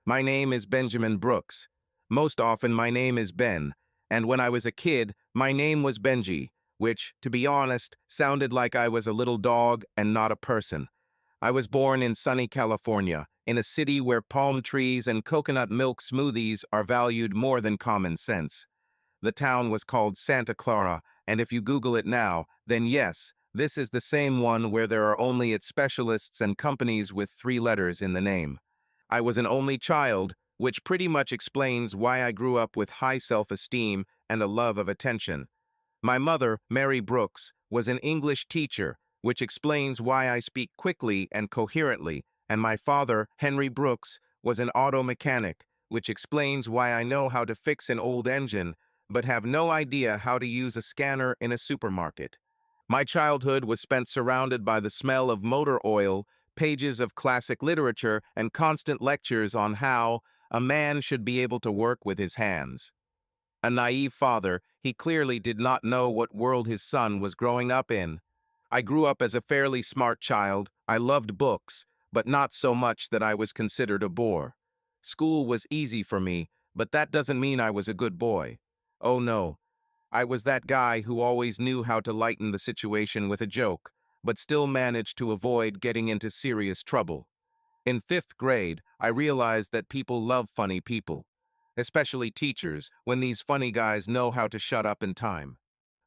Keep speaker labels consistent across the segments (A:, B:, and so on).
A: My name is Benjamin Brooks. Most often my name is Ben, and when I was a kid, my name was Benji, which, to be honest, sounded like I was a little dog and not a person. I was born in sunny California, in a city where palm trees and coconut milk smoothies are valued more than common sense. The town was called Santa Clara, and if you Google it now, then yes, this is the same one where there are only its specialists and companies with 3 letters in the name. I was an only child, which pretty much explains why I grew up with high self-esteem and a love of attention. My mother, Mary Brooks, was an English teacher, which explains why I speak quickly and coherently, and my father, Henry Brooks, was an auto mechanic, which explains why I know how to fix an old engine, but have no idea how to use a scanner in a supermarket. My childhood was spent surrounded by the smell of motor oil, pages of classic literature, and constant lectures on how a man should be able to work with his hands. A naive father, he clearly did not know what world his son was growing up in. I grew up as a fairly smart child. I loved books, but not so much that I was considered a bore. School was easy for me, but that doesn't mean I was a good boy. Oh no, I was that guy who always knew how to lighten the situation with a joke, but still managed to avoid getting into serious trouble. In 5th grade, I realized that people love funny people, especially teachers, when these funny guys know how to shut up in time.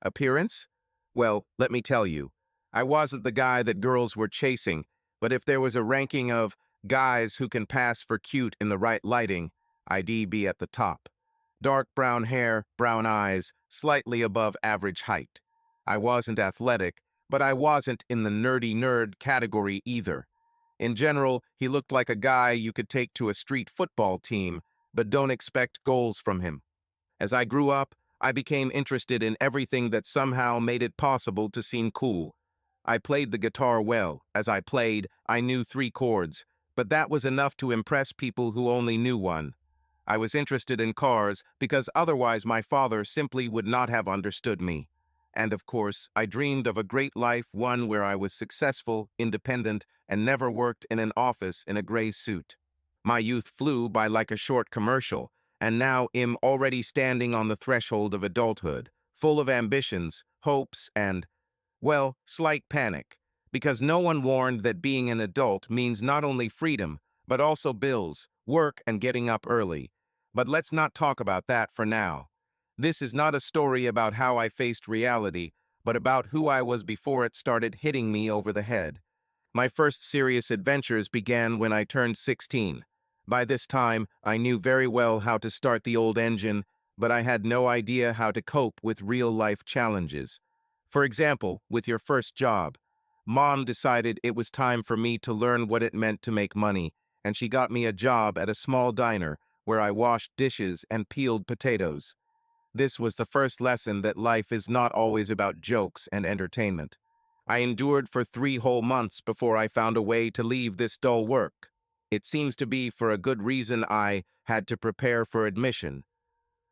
A: Appearance? Well, let me tell you, I wasn't the guy that girls were chasing, but if there was a ranking of guys who can pass for cute in the right lighting, I'd be at the top. Dark brown hair, brown eyes, slightly above average height. I wasn't athletic, but I wasn't in the nerdy nerd category either. In general, he looked like a guy you could take to a street football team, but don't expect goals from him. As I grew up, I became interested in everything that somehow made it possible to seem cool. I played the guitar well. As I played, I knew 3 chords, but that was enough to impress people who only knew one. I was interested in cars because otherwise my father simply would not have understood me. And of course, I dreamed of a great life, one where I was successful, independent, and never worked in an office in a gray suit. My youth flew by like a short commercial, and now am already standing on the threshold of adulthood, full of ambitions, hopes, and, well, slight panic, because no one warned that being an adult means not only freedom, but also bills, work, and getting up early. But let's not talk about that for now. This is not a story about how I faced reality, but about who I was before it started hitting me over the head. My first serious adventures began when I turned 16. By this time, I knew very well how to start the old engine, but I had no idea how to cope with real-life challenges. For example, with your first job. Mom decided it was time for me to learn what it meant to make money, and she got me a job at a small diner where I washed dishes and peeled potatoes. This was the first lesson that life is not always about jokes and entertainment. I endured for 3 whole months before I found a way to leave this dull work. It seems to be for a good reason. I had to prepare for admission.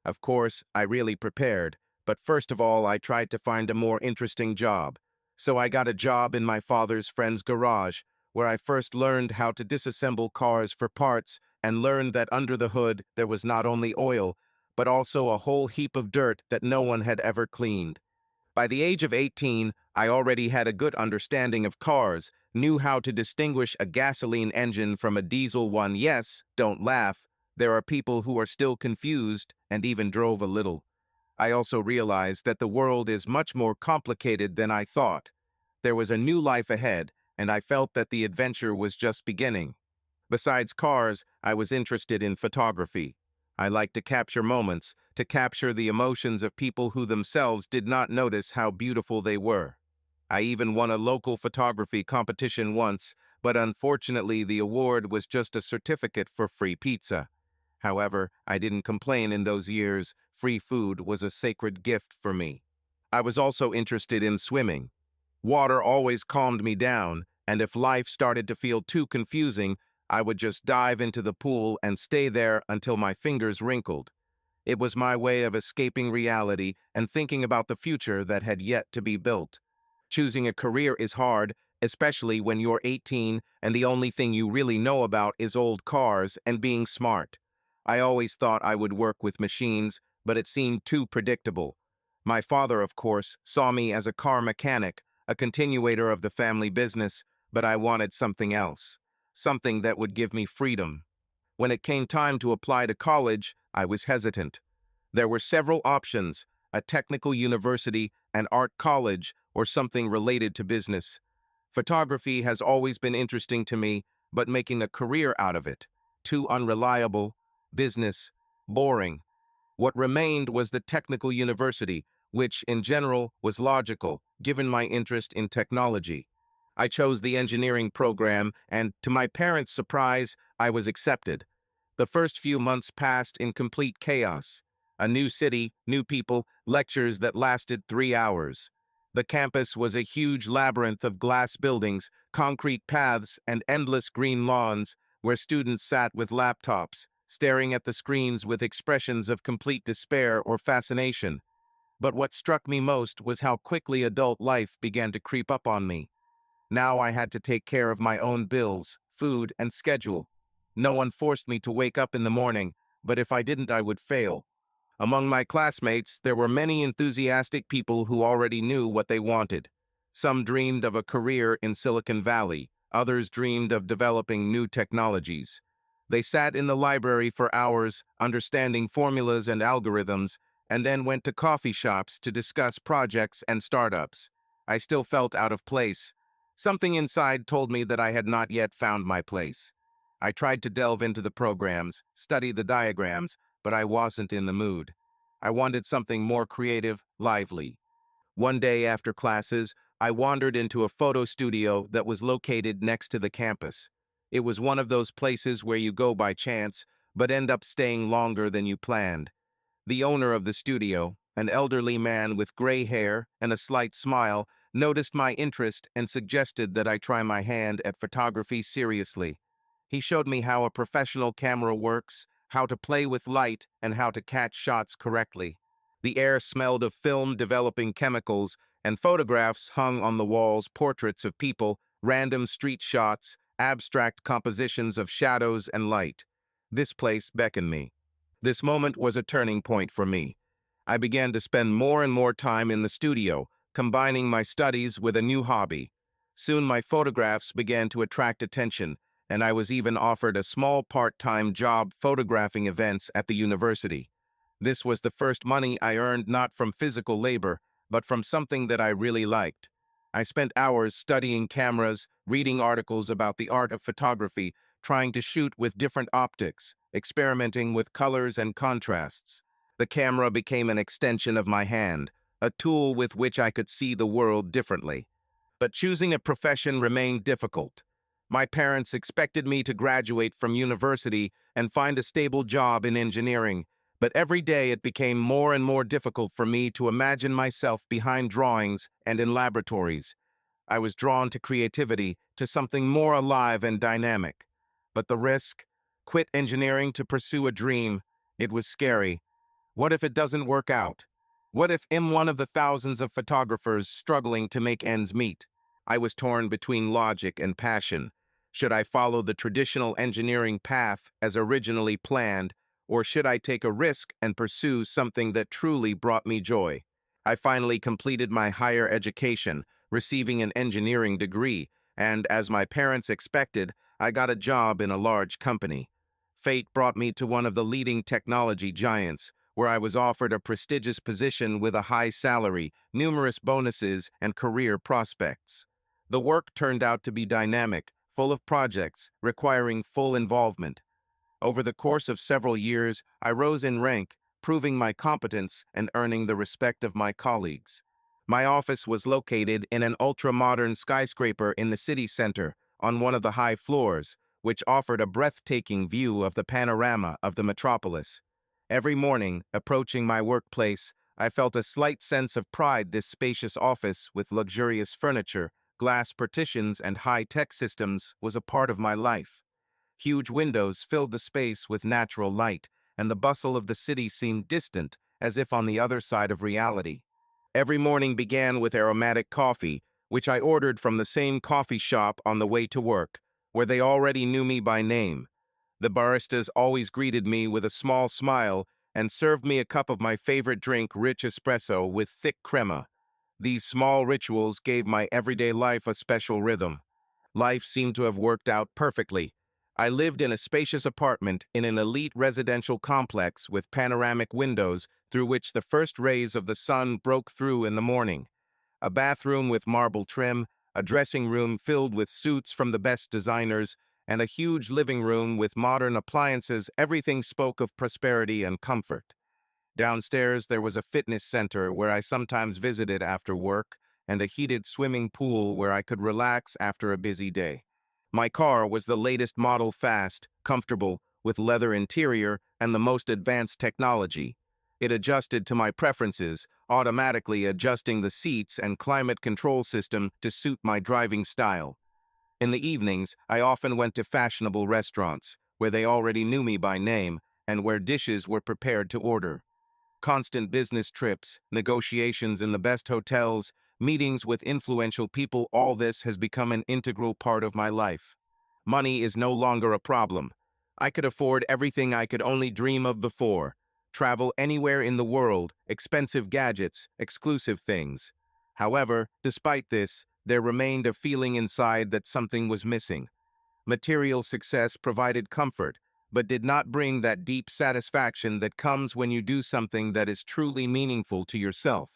A: Of course, I really prepared, but first of all, I tried to find a more interesting job. So I got a job in my father's friend's garage, where I first learned how to disassemble cars for parts and learned that under the hood there was not only oil, but also a whole heap of dirt that no one had ever cleaned. By the age of 18, I already had a good understanding of cars, knew how to distinguish a gasoline engine from a diesel one. Yes, don't laugh. There are people who are still confused and even drove a little. I also realized that the world is much more complicated than I thought. There was a new life ahead, and I felt that the adventure was just beginning. Besides cars, I was interested in photography. I liked to capture moments, to capture the emotions of people who themselves did not notice how beautiful they were. I even won a local photography competition once, but unfortunately the award was just a certificate for free pizza. However, I didn't complain in those years. Free food was a sacred gift for me. I was also interested in swimming. Water always calmed me down, and if life started to feel too confusing, I would just dive into the pool and stay there until my fingers wrinkled. It was my way of escaping reality and thinking about the future that had yet to be built. Choosing a career is hard, especially when you're 18 and the only thing you really know about is old cars and being smart. I always thought I would work with machines, but it seemed too predictable. My father, of course, saw me as a car mechanic, a continuator of the family business, but I wanted something else, something that would give me freedom. When it came time to apply to college, I was hesitant. There were several options: a technical university, an art college, or something related to business. Photography has always been interesting to me, but making a career out of it, too unreliable. Business, boring. What remained was the technical university, which, in general, was logical, given my interest in technology. I chose the engineering program, and, to my parents' surprise, I was accepted. The first few months passed in complete chaos. A new city, new people, lectures that lasted 3 hours. The campus was a huge labyrinth of glass buildings, concrete paths, and endless green lawns, where students sat with laptops, staring at the screens with expressions of complete despair or fascination. But what struck me most was how quickly adult life began to creep up on me. Now I had to take care of my own bills, food, and schedule. No one forced me to wake up in the morning, but if I didn't, I would fail. Among my classmates, there were many enthusiastic people who already knew what they wanted. Some dreamed of a career in Silicon Valley, others dreamed of developing new technologies. They sat in the library for hours, understanding formulas and algorithms, and then went to coffee shops to discuss projects and startups. I still felt out of place. Something inside told me that I had not yet found my place. I tried to delve into the programs, study the diagrams, but I wasn't in the mood. I wanted something more creative, lively. One day after classes, I wandered into a photo studio that was located next to the campus. It was one of those places where you go by chance, but end up staying longer than you planned. The owner of the studio, an elderly man with gray hair and a slight smile, noticed my interest and suggested that I try my hand at photography seriously. He showed me how a professional camera works, how to play with light, and how to catch shots correctly. The air smelled of film developing chemicals, and photographs hung on the walls, portraits of people, random street shots, abstract compositions of shadows and light. This place beckoned me. This moment was a turning point for me. I began to spend more and more time in the studio, combining my studies with a new hobby. Soon my photographs began to attract attention, and I was even offered a small part-time job photographing events at the university. This was the first money I earned not from physical labor, but from something that I really liked. I spent hours studying cameras, reading articles about the art of photography, trying to shoot with different optics, experimenting with colors and contrasts. The camera became an extension of my hand, a tool with which I could see the world differently. But choosing a profession remained difficult. My parents expected me to graduate from university and find a stable job in engineering, but every day it became more and more difficult for me to imagine myself behind drawings and in laboratories. I was drawn to creativity, to something more alive and dynamic. But the risk? Quit engineering to pursue a dream. It was scary. What if it doesn't work out? What if I'm one of the thousands of photographers struggling to make ends meet? I was torn between logic and passion. Should I follow the traditional engineering path as originally planned, or should I take a risk and pursue something that truly brought me joy? I finally completed my higher education, receiving an engineering degree, and, as my parents expected, I got a job in a large company. Fate brought me to one of the leading technology giants, where I was offered a prestigious position with a high salary, numerous bonuses, and career prospects. The work turned out to be dynamic, full of projects, requiring full involvement. Over the course of several years, I rose in rank, proving my competence and earning the respect of my colleagues. My office was located in an ultra-modern skyscraper in the city center, on one of the high floors, which offered a breathtaking view of the panorama of the metropolis. Every morning, approaching my workplace, I felt a slight sense of pride. This spacious office, with luxurious furniture, glass partitions, and high-tech systems, was a part of my life. Huge windows filled the space with natural light, and the bustle of the city seemed distant, as if on the other side of reality. Every morning began with aromatic coffee, which I ordered from the same coffee shop on the way to work, where they already knew me by name. The baristas always greeted me with a small smile and served me a cup of my favorite drink, rich espresso with thick crema. These small rituals gave my everyday life a special rhythm. Life seemed to have worked out perfectly. I lived in a spacious apartment in an elite residential complex with panoramic windows through which the first rays of the sun broke through in the morning. A bathroom with marble trim, a dressing room filled with suits from the best designers, and a huge living room with modern appliances. Everything spoke of prosperity and comfort. Downstairs, there was a fitness center where I sometimes visited after work, and a heated swimming pool where I could relax after a busy day. My car was the latest model, fast, comfortable, with leather interior and the most advanced technology. It adjusted to my preferences, automatically adjusting the seats and climate control system to suit my driving style. In the evenings, I often went to fashionable restaurants, where they already knew me by name and where dishes were prepared to order. Constant business trips, negotiations in the best hotels, meetings with influential people, all this has become an integral part of my life. Money is no longer a problem. I could afford everything I could only dream of before. Travel anywhere in the world, expensive gadgets, exclusive things. However, despite this, there remained a feeling inside that something was missing. Material success provided comfort, but did not bring that deep satisfaction that comes when you do something that is truly meaningful to yourself.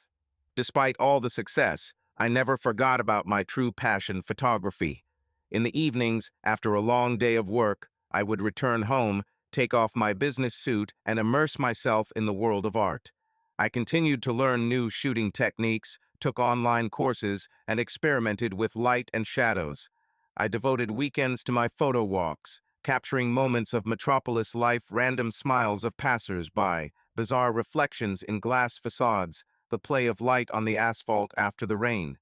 A: Despite all the success, I never forgot about my true passion, photography. In the evenings, after a long day of work, I would return home, take off my business suit, and immerse myself in the world of art. I continued to learn new shooting techniques, took online courses, and experimented with light and shadows. I devoted weekends to my photo walks, capturing moments of metropolis life, random smiles of passers-by, bizarre reflections in glass facades, the play of light on the asphalt after the rain.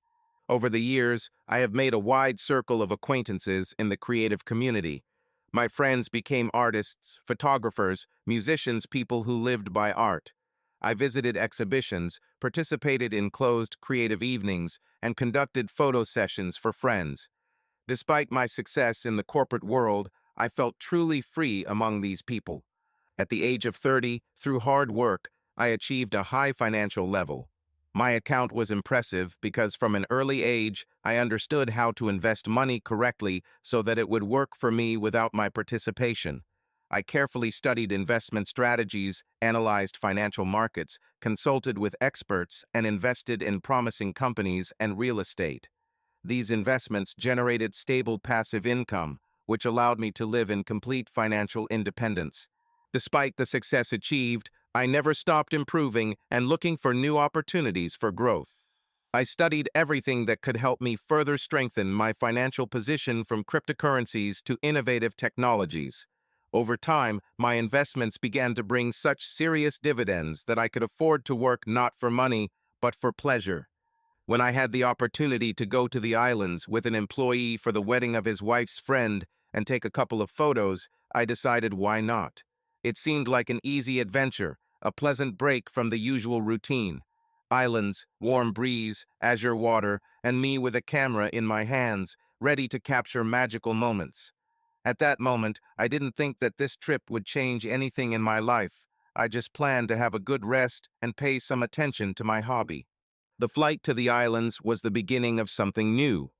A: Over the years, I have made a wide circle of acquaintances in the creative community. My friends became artists, photographers, musicians, people who lived by art. I visited exhibitions, participated in closed creative evenings, and conducted photo sessions for friends. Despite my success in the corporate world, I felt truly free among these people. At the age of 30, through hard work, I achieved a high financial level. My account was impressive because from an early age, I understood how to invest money correctly so that it would work for me without my participation. I carefully studied investment strategies, analyzed financial markets, consulted with experts, and invested in promising companies and real estate. These investments generated stable passive income, which allowed me to live in complete financial independence. Despite the success achieved, I never stopped improving and looking for new opportunities for growth. I studied everything that could help me further strengthen my financial position, from cryptocurrencies to innovative technologies. Over time, my investments began to bring such serious dividends that I could afford to work not for money, but for pleasure. When I had the opportunity to go to the islands with an employee for the wedding of his wife's friend and take a couple of photos, I decided why not. It seemed like an easy adventure, a pleasant break from the usual routine. Islands, warm breeze, azure water, and me with a camera in my hands, ready to capture magical moments. At that moment, I didn't think that this trip would change anything in my life. I just planned to have a good rest and pay some attention to my hobby. The flight to the islands was the beginning of something new.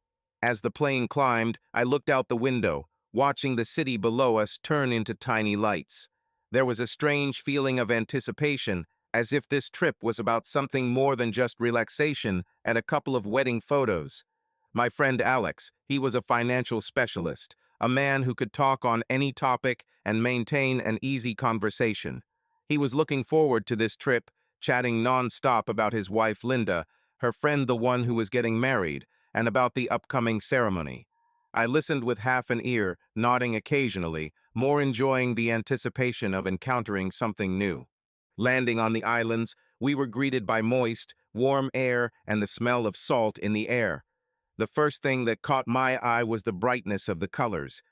A: As the plane climbed, I looked out the window, watching the city below us turn into tiny lights. There was a strange feeling of anticipation, as if this trip was about something more than just relaxation and a couple of wedding photos. My friend Alex, he was a financial specialist, a man who could talk on any topic and maintain an easy conversation. He was looking forward to this trip, chatting non-stop about his wife Linda, her friend the one who was getting married, and about the upcoming ceremony. I listened with half an ear, nodding occasionally, more enjoying the anticipation of encountering something new. Landing on the islands, we were greeted by moist, warm air and the smell of salt in the air. The first thing that caught my eye was the brightness of the colors.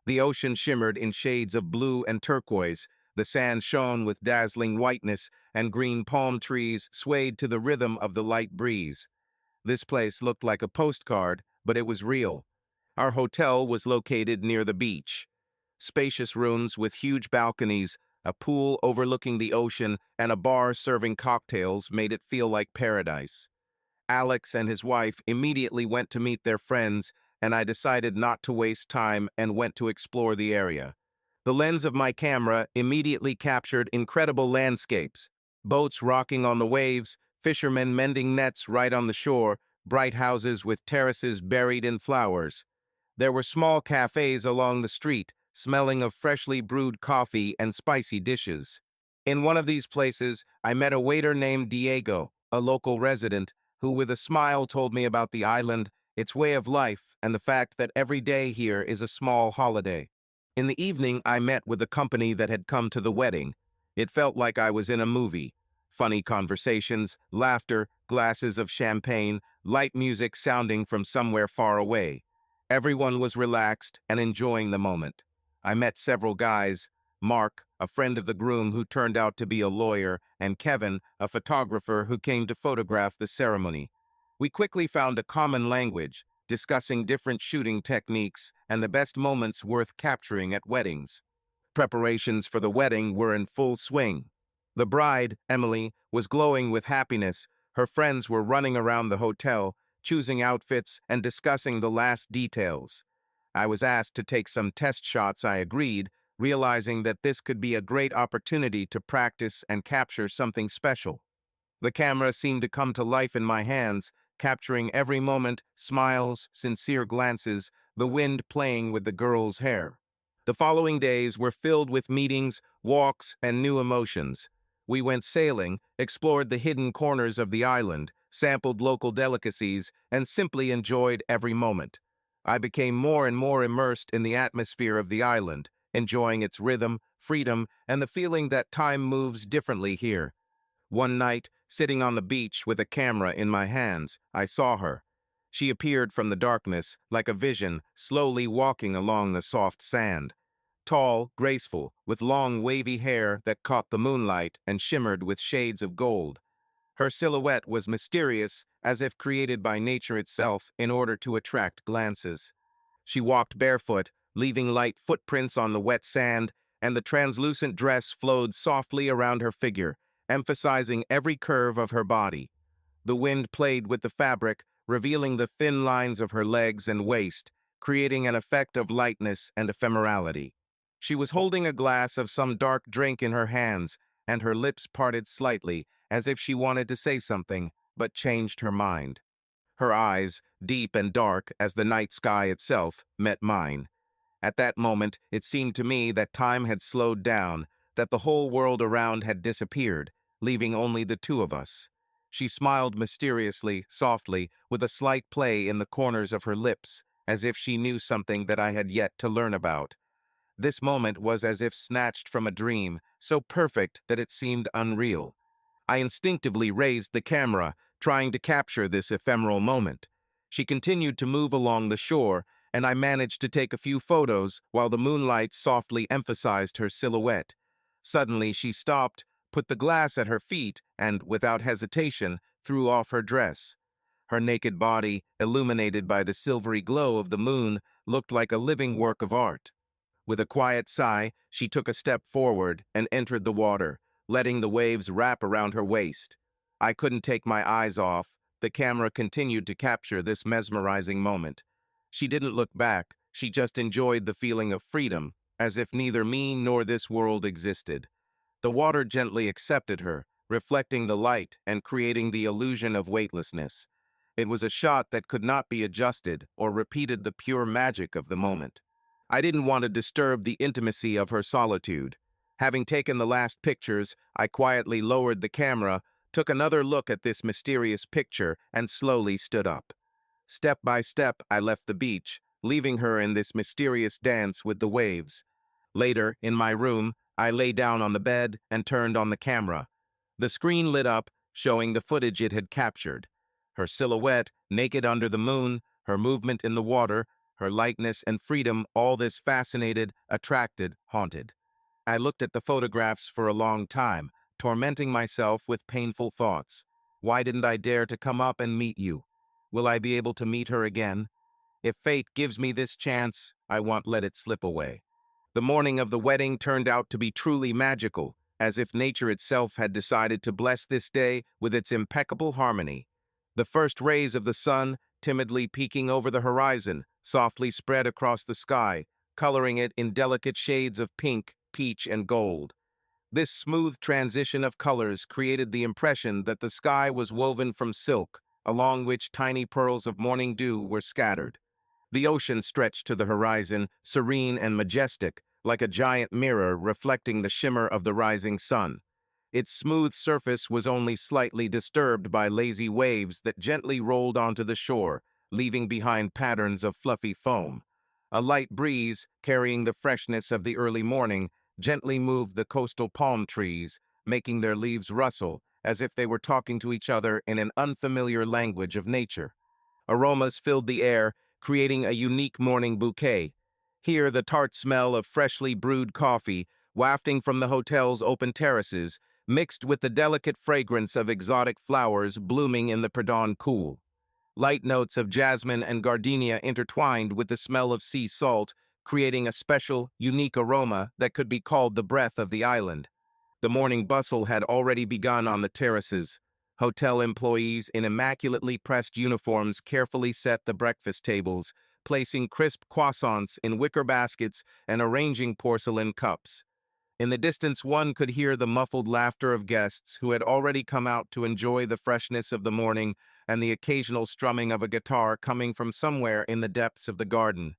A: The ocean shimmered in shades of blue and turquoise, the sand shone with dazzling whiteness, and green palm trees swayed to the rhythm of the light breeze. This place looked like a postcard, but it was real. Our hotel was located near the beach. Spacious rooms with huge balconies, a pool overlooking the ocean, and a bar serving cocktails made it feel like paradise. Alex and his wife immediately went to meet their friends, and I decided not to waste time and went to explore the area. The lens of my camera immediately captured incredible landscapes: boats rocking on the waves, fishermen mending nets right on the shore, bright houses with terraces buried in flowers. There were small cafes along the street, smelling of freshly brewed coffee and spicy dishes. In one of these places, I met a waiter named Diego, a local resident, who with a smile told me about the island, its way of life, and the fact that every day here is a small holiday. In the evening, I met with the company that had come to the wedding. It felt like I was in a movie. Funny conversations, laughter, glasses of champagne, light music sounding from somewhere far away. Everyone was relaxed and enjoying the moment. I met several guys: Mark, a friend of the groom who turned out to be a lawyer, and Kevin, a photographer who came to photograph the ceremony. We quickly found a common language, discussing different shooting techniques and the best moments worth capturing at weddings. Preparations for the wedding were in full swing. The bride, Emily, was glowing with happiness. Her friends were running around the hotel, choosing outfits and discussing the last details. I was asked to take some test shots. I agreed, realizing that this could be a great opportunity to practice and capture something special. The camera seemed to come to life in my hands, capturing every moment: smiles, sincere glances, the wind playing with the girl's hair. The following days were filled with meetings, walks, and new emotions. We went sailing, explored the hidden corners of the island, sampled local delicacies, and simply enjoyed every moment. I became more and more immersed in the atmosphere of the island, enjoying its rhythm, freedom, and the feeling that time moves differently here. One night, sitting on the beach with a camera in my hands, I saw her. She appeared from the darkness, like a vision, slowly walking along the soft sand. Tall, graceful, with long wavy hair that caught the moonlight and shimmered with shades of gold. Her silhouette was mysterious, as if created by nature itself in order to attract glances. She walked barefoot, leaving light footprints on the wet sand, and the translucent dress flowed softly around her figure, emphasizing every curve of her body. The wind played with the fabric, revealing the thin lines of her legs and waist, creating an effect of lightness and ephemerality. She was holding a glass of some dark drink in her hands, and her lips parted slightly, as if she wanted to say something, but changed her mind. Her eyes, deep and dark as the night sky itself, met mine. At that moment, it seemed to me that time had slowed down, that the whole world around had disappeared, leaving only the two of us. She smiled mysteriously, softly, with a slight play in the corners of her lips, as if she knew something that I had yet to learn about. This moment was as if snatched from a dream, so perfect that it seemed unreal. I instinctively raised the camera, trying to capture this ephemeral moment. She continued to move along the shore, and I managed to take a few photos while the moonlight softly emphasized her silhouette. Suddenly, she stopped, put the glass at her feet, and, without hesitation, threw off her dress. Her naked body, illuminated by the silvery glow of the moon, looked like a living work of art. With a quiet sigh, she took a step forward and entered the water, letting the waves wrap around her waist. I couldn't take my eyes off. The camera continued to capture this mesmerizing moment. She didn't look back. She just enjoyed the feeling of freedom, as if neither me nor this world existed. The water gently accepted her, reflecting the light and creating the illusion of weightlessness. It was a shot that could not be adjusted or repeated, the pure magic of the moment. I didn't want to disturb the intimacy of her solitude. Having taken the last pictures, I quietly lowered the camera, took another look at this mysterious picture, and slowly stood up. Step by step, I left the beach, leaving her in this mysterious dance with the waves. Later, in my room, I lay down on the bed and turned on the camera. The screen lit up, showing the footage it had captured. Her silhouette, naked under the moon, her movement in the water, her lightness and freedom, all this fascinated, attracted, haunted. I looked at the photographs for a long time, tormenting myself with painful thoughts. Why didn't I dare to come up and meet you? Will I be able to meet her again? If fate gives me this chance, I won't let it slip away. The morning of the wedding turned out to be truly magical, as if nature itself had decided to bless this day with its impeccable harmony. The first rays of the sun, timidly peeking over the horizon, softly spread across the sky, coloring it in delicate shades of pink, peach, and gold. This smooth transition of colors created the impression that the sky was woven from silk, along which tiny pearls of morning dew were scattered. The ocean stretched to the horizon, serene and majestic, like a giant mirror reflecting the shimmer of the rising sun. Its smooth surface was only slightly disturbed by lazy waves that gently rolled onto the shore, leaving behind patterns of fluffy foam. A light breeze, carrying the freshness of the early morning, gently moved the coastal palm trees, making their leaves rustle, as if they were talking to each other in an unfamiliar language of nature. Aromas filled the air, creating a unique morning bouquet. Here, the tart smell of freshly brewed coffee, wafting from the hotel's open terraces, mixed with the delicate fragrance of exotic flowers blooming in the pre-dawn cool. Light notes of jasmine and gardenia intertwined with the smell of sea salt, creating a special, unique aroma that could be called the breath of the island. The morning bustle had already begun on the terraces. Hotel employees in immaculately pressed uniforms carefully set the breakfast tables, placing crisp croissants in wicker baskets and arranging porcelain cups. In the distance, one could hear the muffled laughter of guests who had already come out to enjoy the freshness of the morning and the occasional strumming of a guitar coming from somewhere in the depths of the garden.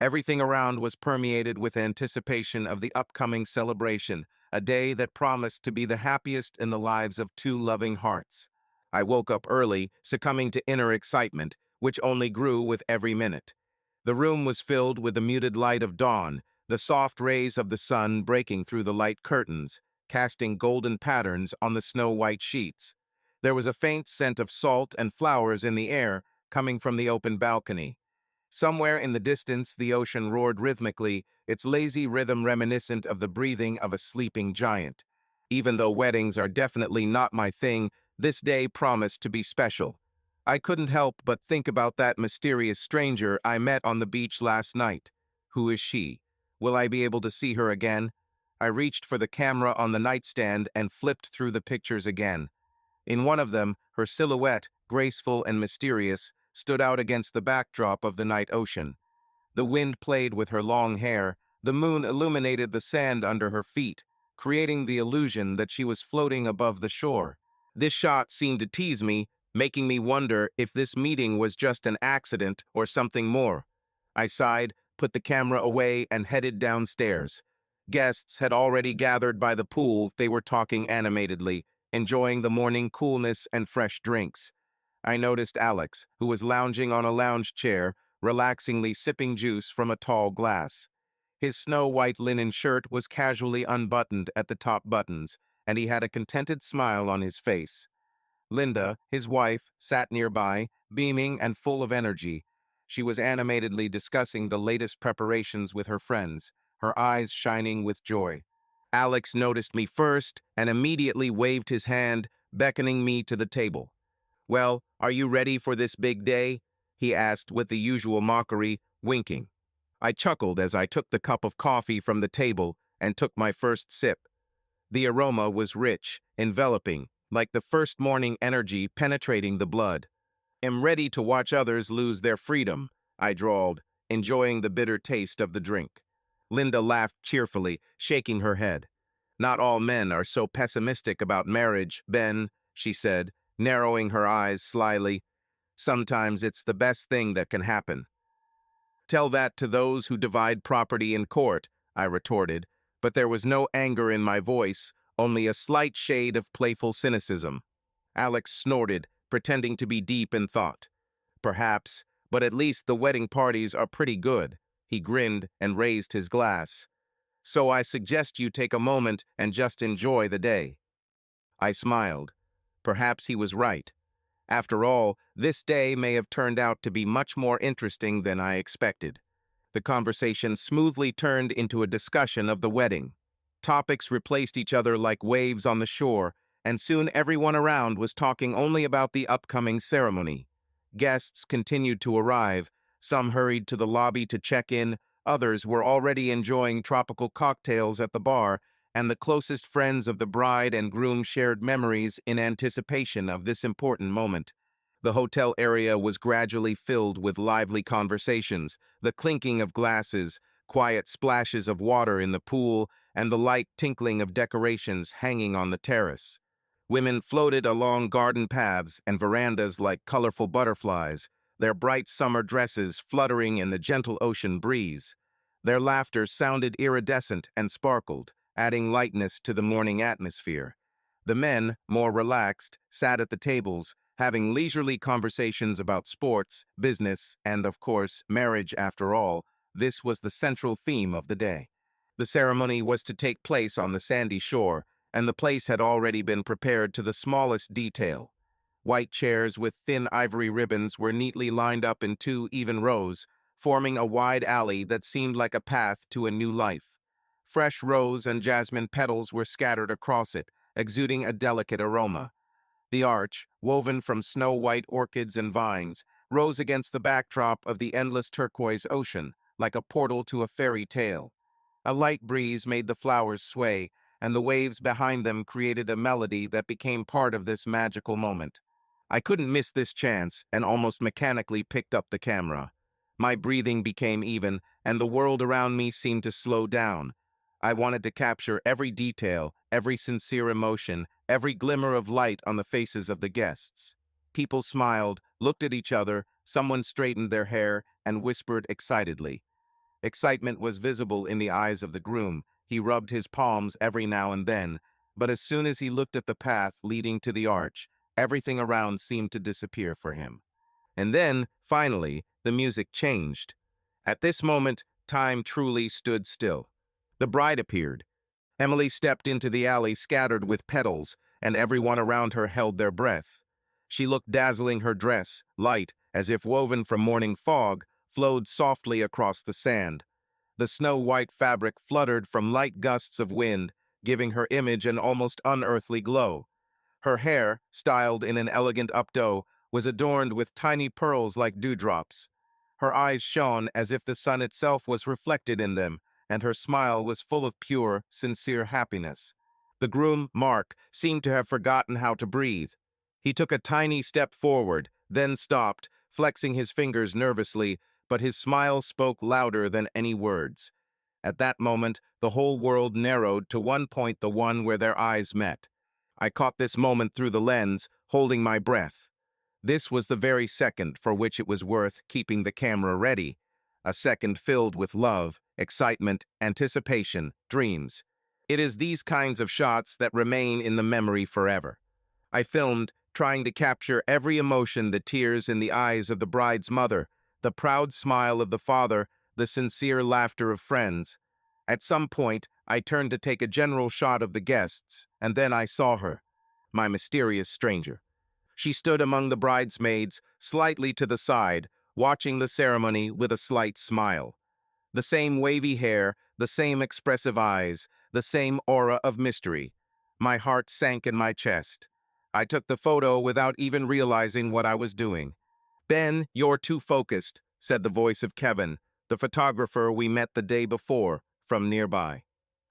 A: Everything around was permeated with anticipation of the upcoming celebration, a day that promised to be the happiest in the lives of two loving hearts. I woke up early, succumbing to inner excitement, which only grew with every minute. The room was filled with the muted light of dawn, the soft rays of the sun breaking through the light curtains, casting golden patterns on the snow-white sheets. There was a faint scent of salt and flowers in the air, coming from the open balcony. Somewhere in the distance, the ocean roared rhythmically, its lazy rhythm reminiscent of the breathing of a sleeping giant. Even though weddings are definitely not my thing, this day promised to be special. I couldn't help but think about that mysterious stranger I met on the beach last night. Who is she? Will I be able to see her again? I reached for the camera on the nightstand and flipped through the pictures again. In one of them, her silhouette, graceful and mysterious, stood out against the backdrop of the night ocean. The wind played with her long hair, the moon illuminated the sand under her feet, creating the illusion that she was floating above the shore. This shot seemed to tease me, making me wonder if this meeting was just an accident or something more. I sighed, put the camera away, and headed downstairs. Guests had already gathered by the pool. They were talking animatedly, enjoying the morning coolness and fresh drinks. I noticed Alex, who was lounging on a lounge chair, relaxingly sipping juice from a tall glass. His snow-white linen shirt was casually unbuttoned at the top buttons, and he had a contented smile on his face. Linda, his wife, sat nearby, beaming and full of energy. She was animatedly discussing the latest preparations with her friends, her eyes shining with joy. Alex noticed me first and immediately waved his hand, beckoning me to the table. "Well, are you ready for this big day?" he asked with the usual mockery, winking. I chuckled as I took the cup of coffee from the table and took my first sip. The aroma was rich, enveloping, like the first morning energy penetrating the blood. "Am ready to watch others lose their freedom," I drawled, enjoying the bitter taste of the drink. Linda laughed cheerfully, shaking her head. "Not all men are so pessimistic about marriage, Ben," she said, narrowing her eyes slyly. "Sometimes it's the best thing that can happen." "Tell that to those who divide property in court," I retorted, but there was no anger in my voice, only a slight shade of playful cynicism. Alex snorted, pretending to be deep in thought. "Perhaps, but at least the wedding parties are pretty good." He grinned and raised his glass. "So I suggest you take a moment and just enjoy the day." I smiled. Perhaps he was right. After all, this day may have turned out to be much more interesting than I expected. The conversation smoothly turned into a discussion of the wedding. Topics replaced each other like waves on the shore, and soon everyone around was talking only about the upcoming ceremony. Guests continued to arrive. Some hurried to the lobby to check in, others were already enjoying tropical cocktails at the bar, and the closest friends of the bride and groom shared memories in anticipation of this important moment. The hotel area was gradually filled with lively conversations, the clinking of glasses, quiet splashes of water in the pool, and the light tinkling of decorations hanging on the terrace. Women floated along garden paths and verandas like colorful butterflies, their bright summer dresses fluttering in the gentle ocean breeze. Their laughter sounded iridescent and sparkled, adding lightness to the morning atmosphere. The men, more relaxed, sat at the tables, having leisurely conversations about sports, business, and, of course, marriage after all. This was the central theme of the day. The ceremony was to take place on the sandy shore, and the place had already been prepared to the smallest detail. White chairs with thin ivory ribbons were neatly lined up in two even rows, forming a wide alley that seemed like a path to a new life. Fresh rose and jasmine petals were scattered across it, exuding a delicate aroma. The arch, woven from snow-white orchids and vines, rose against the backdrop of the endless turquoise ocean, like a portal to a fairy tale. A light breeze made the flowers sway, and the waves behind them created a melody that became part of this magical moment. I couldn't miss this chance and almost mechanically picked up the camera. My breathing became even, and the world around me seemed to slow down. I wanted to capture every detail, every sincere emotion, every glimmer of light on the faces of the guests. People smiled, looked at each other, someone straightened their hair, and whispered excitedly. Excitement was visible in the eyes of the groom. He rubbed his palms every now and then, but as soon as he looked at the path leading to the arch, everything around seemed to disappear for him. And then, finally, the music changed. At this moment, time truly stood still. The bride appeared. Emily stepped into the alley scattered with petals, and everyone around her held their breath. She looked dazzling. Her dress, light, as if woven from morning fog, flowed softly across the sand. The snow-white fabric fluttered from light gusts of wind, giving her image an almost unearthly glow. Her hair, styled in an elegant updo, was adorned with tiny pearls like dewdrops. Her eyes shone as if the sun itself was reflected in them, and her smile was full of pure, sincere happiness. The groom, Mark, seemed to have forgotten how to breathe. He took a tiny step forward, then stopped, flexing his fingers nervously, but his smile spoke louder than any words. At that moment, the whole world narrowed to one point, the one where their eyes met. I caught this moment through the lens, holding my breath. This was the very second for which it was worth keeping the camera ready. A second filled with love, excitement, anticipation, dreams. It is these kinds of shots that remain in the memory forever. I filmed, trying to capture every emotion, the tears in the eyes of the bride's mother, the proud smile of the father, the sincere laughter of friends. At some point, I turned to take a general shot of the guests, and then I saw her, my mysterious stranger. She stood among the bridesmaids, slightly to the side, watching the ceremony with a slight smile. The same wavy hair, the same expressive eyes, the same aura of mystery. My heart sank in my chest. I took the photo without even realizing what I was doing. "Ben, you're too focused," said the voice of Kevin, the photographer we met the day before, from nearby.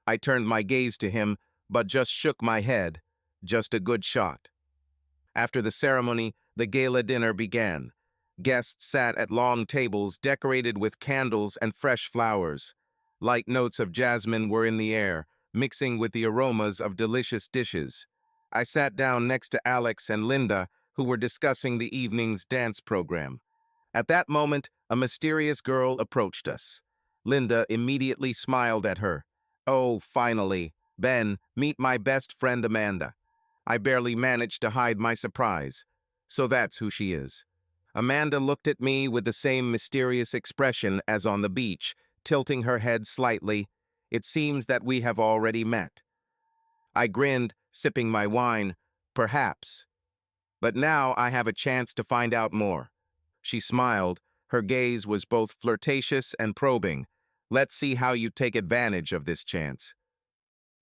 A: I turned my gaze to him, but just shook my head. Just a good shot. After the ceremony, the gala dinner began. Guests sat at long tables decorated with candles and fresh flowers. Light notes of jasmine were in the air, mixing with the aromas of delicious dishes. I sat down next to Alex and Linda, who were discussing the evening's dance program. At that moment, a mysterious girl approached us. Linda immediately smiled at her. "Oh, finally. Ben, meet my best friend Amanda." I barely managed to hide my surprise. So that's who she is. Amanda looked at me with the same mysterious expression as on the beach, tilting her head slightly. "It seems that we have already met." I grinned, sipping my wine. "Perhaps. But now I have a chance to find out more." She smiled. Her gaze was both flirtatious and probing. "Let's see how you take advantage of this chance."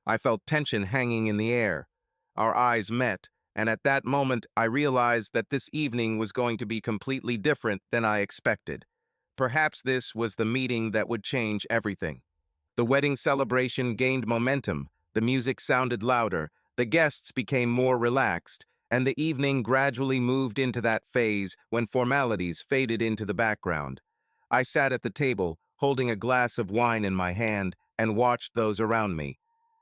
A: I felt tension hanging in the air. Our eyes met, and at that moment I realized that this evening was going to be completely different than I expected. Perhaps this was the meeting that would change everything. The wedding celebration gained momentum, the music sounded louder, the guests became more relaxed, and the evening gradually moved into that phase when formalities faded into the background. I sat at the table, holding a glass of wine in my hand, and watched those around me.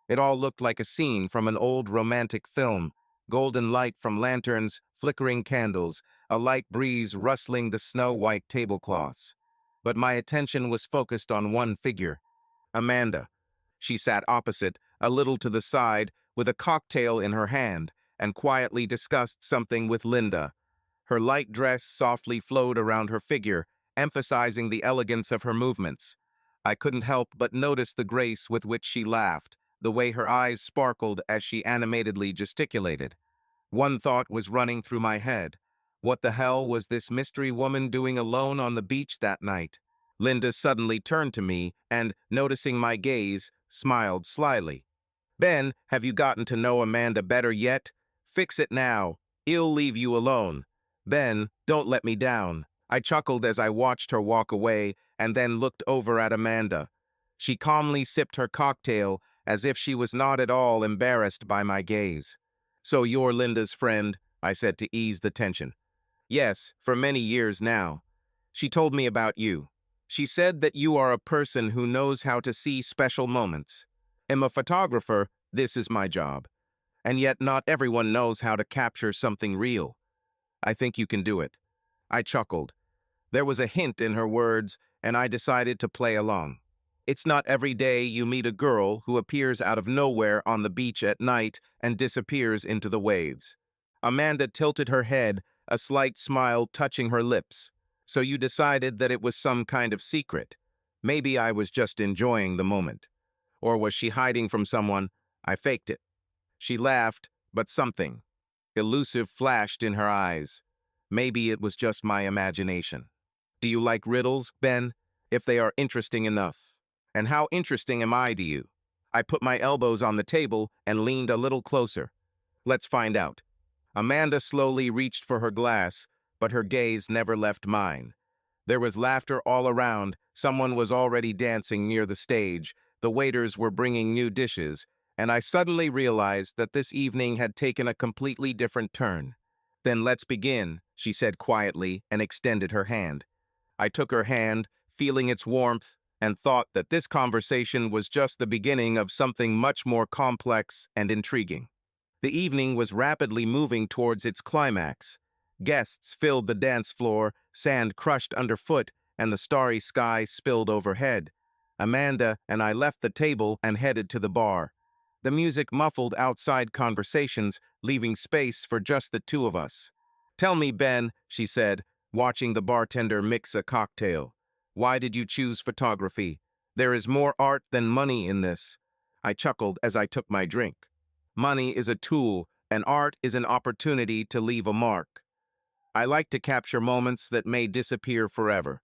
A: It all looked like a scene from an old romantic film: golden light from lanterns, flickering candles, a light breeze rustling the snow-white tablecloths. But my attention was focused on one figure: Amanda. She sat opposite, a little to the side, with a cocktail in her hand, and quietly discussed something with Linda. Her light dress softly flowed around her figure, emphasizing the elegance of her movements. I couldn't help but notice the grace with which she laughed, the way her eyes sparkled as she animatedly gesticulated. One thought was running through my head: what the hell was this mystery woman doing alone on the beach that night? Linda suddenly turned to me and, noticing my gaze, smiled slyly. "Ben, have you gotten to know Amanda better yet? Fix it now. I'll leave you alone. Ben, don't let me down." I chuckled as I watched her walk away and then looked over at Amanda. She calmly sipped her cocktail as if she was not at all embarrassed by my gaze. "So you're Linda's friend," I said to ease the tension. "Yes, for many years now. She told me about you. She said that you are a person who knows how to see special moments. I'm a photographer, this is my job. And yet not everyone knows how to capture something real. I think you can do it." I chuckled. There was a hint in her words, and I decided to play along. It's not every day you meet a girl who appears out of nowhere on the beach at night and disappears into the waves. Amanda tilted her head, a slight smile touching her lips. "So you decided that it was some kind of secret. Maybe I was just enjoying the moment. Or was she hiding from someone? I faked it." She laughed, but something elusive flashed in her eyes. Maybe it was just my imagination. "Do you like riddles, Ben? If they are interesting enough. And how interesting am I to you?" I put my elbows on the table and leaned a little closer. "Let's find out." Amanda slowly reached for her glass, but her gaze never left mine. There was laughter all around, someone was already dancing near the stage, the waiters were bringing new dishes, and I suddenly realized that this evening had taken a completely different turn. "Then let's begin," she said quietly and extended her hand. I took her hand, feeling its warmth, and thought that this conversation was just the beginning of something much more complex and intriguing. The evening was rapidly moving towards its climax. Guests filled the dance floor, sand crushed underfoot, and the starry sky spilled overhead. Amanda and I left the table and headed to the bar. The music muffled outside conversations, leaving space for just the two of us. "Tell me, Ben," she said, watching the bartender mix a cocktail. "Why did you choose photography? There is more art than money in this." I chuckled as I took my drink. "Money is a tool, and art is an opportunity to leave a mark. I like to capture moments that may disappear forever."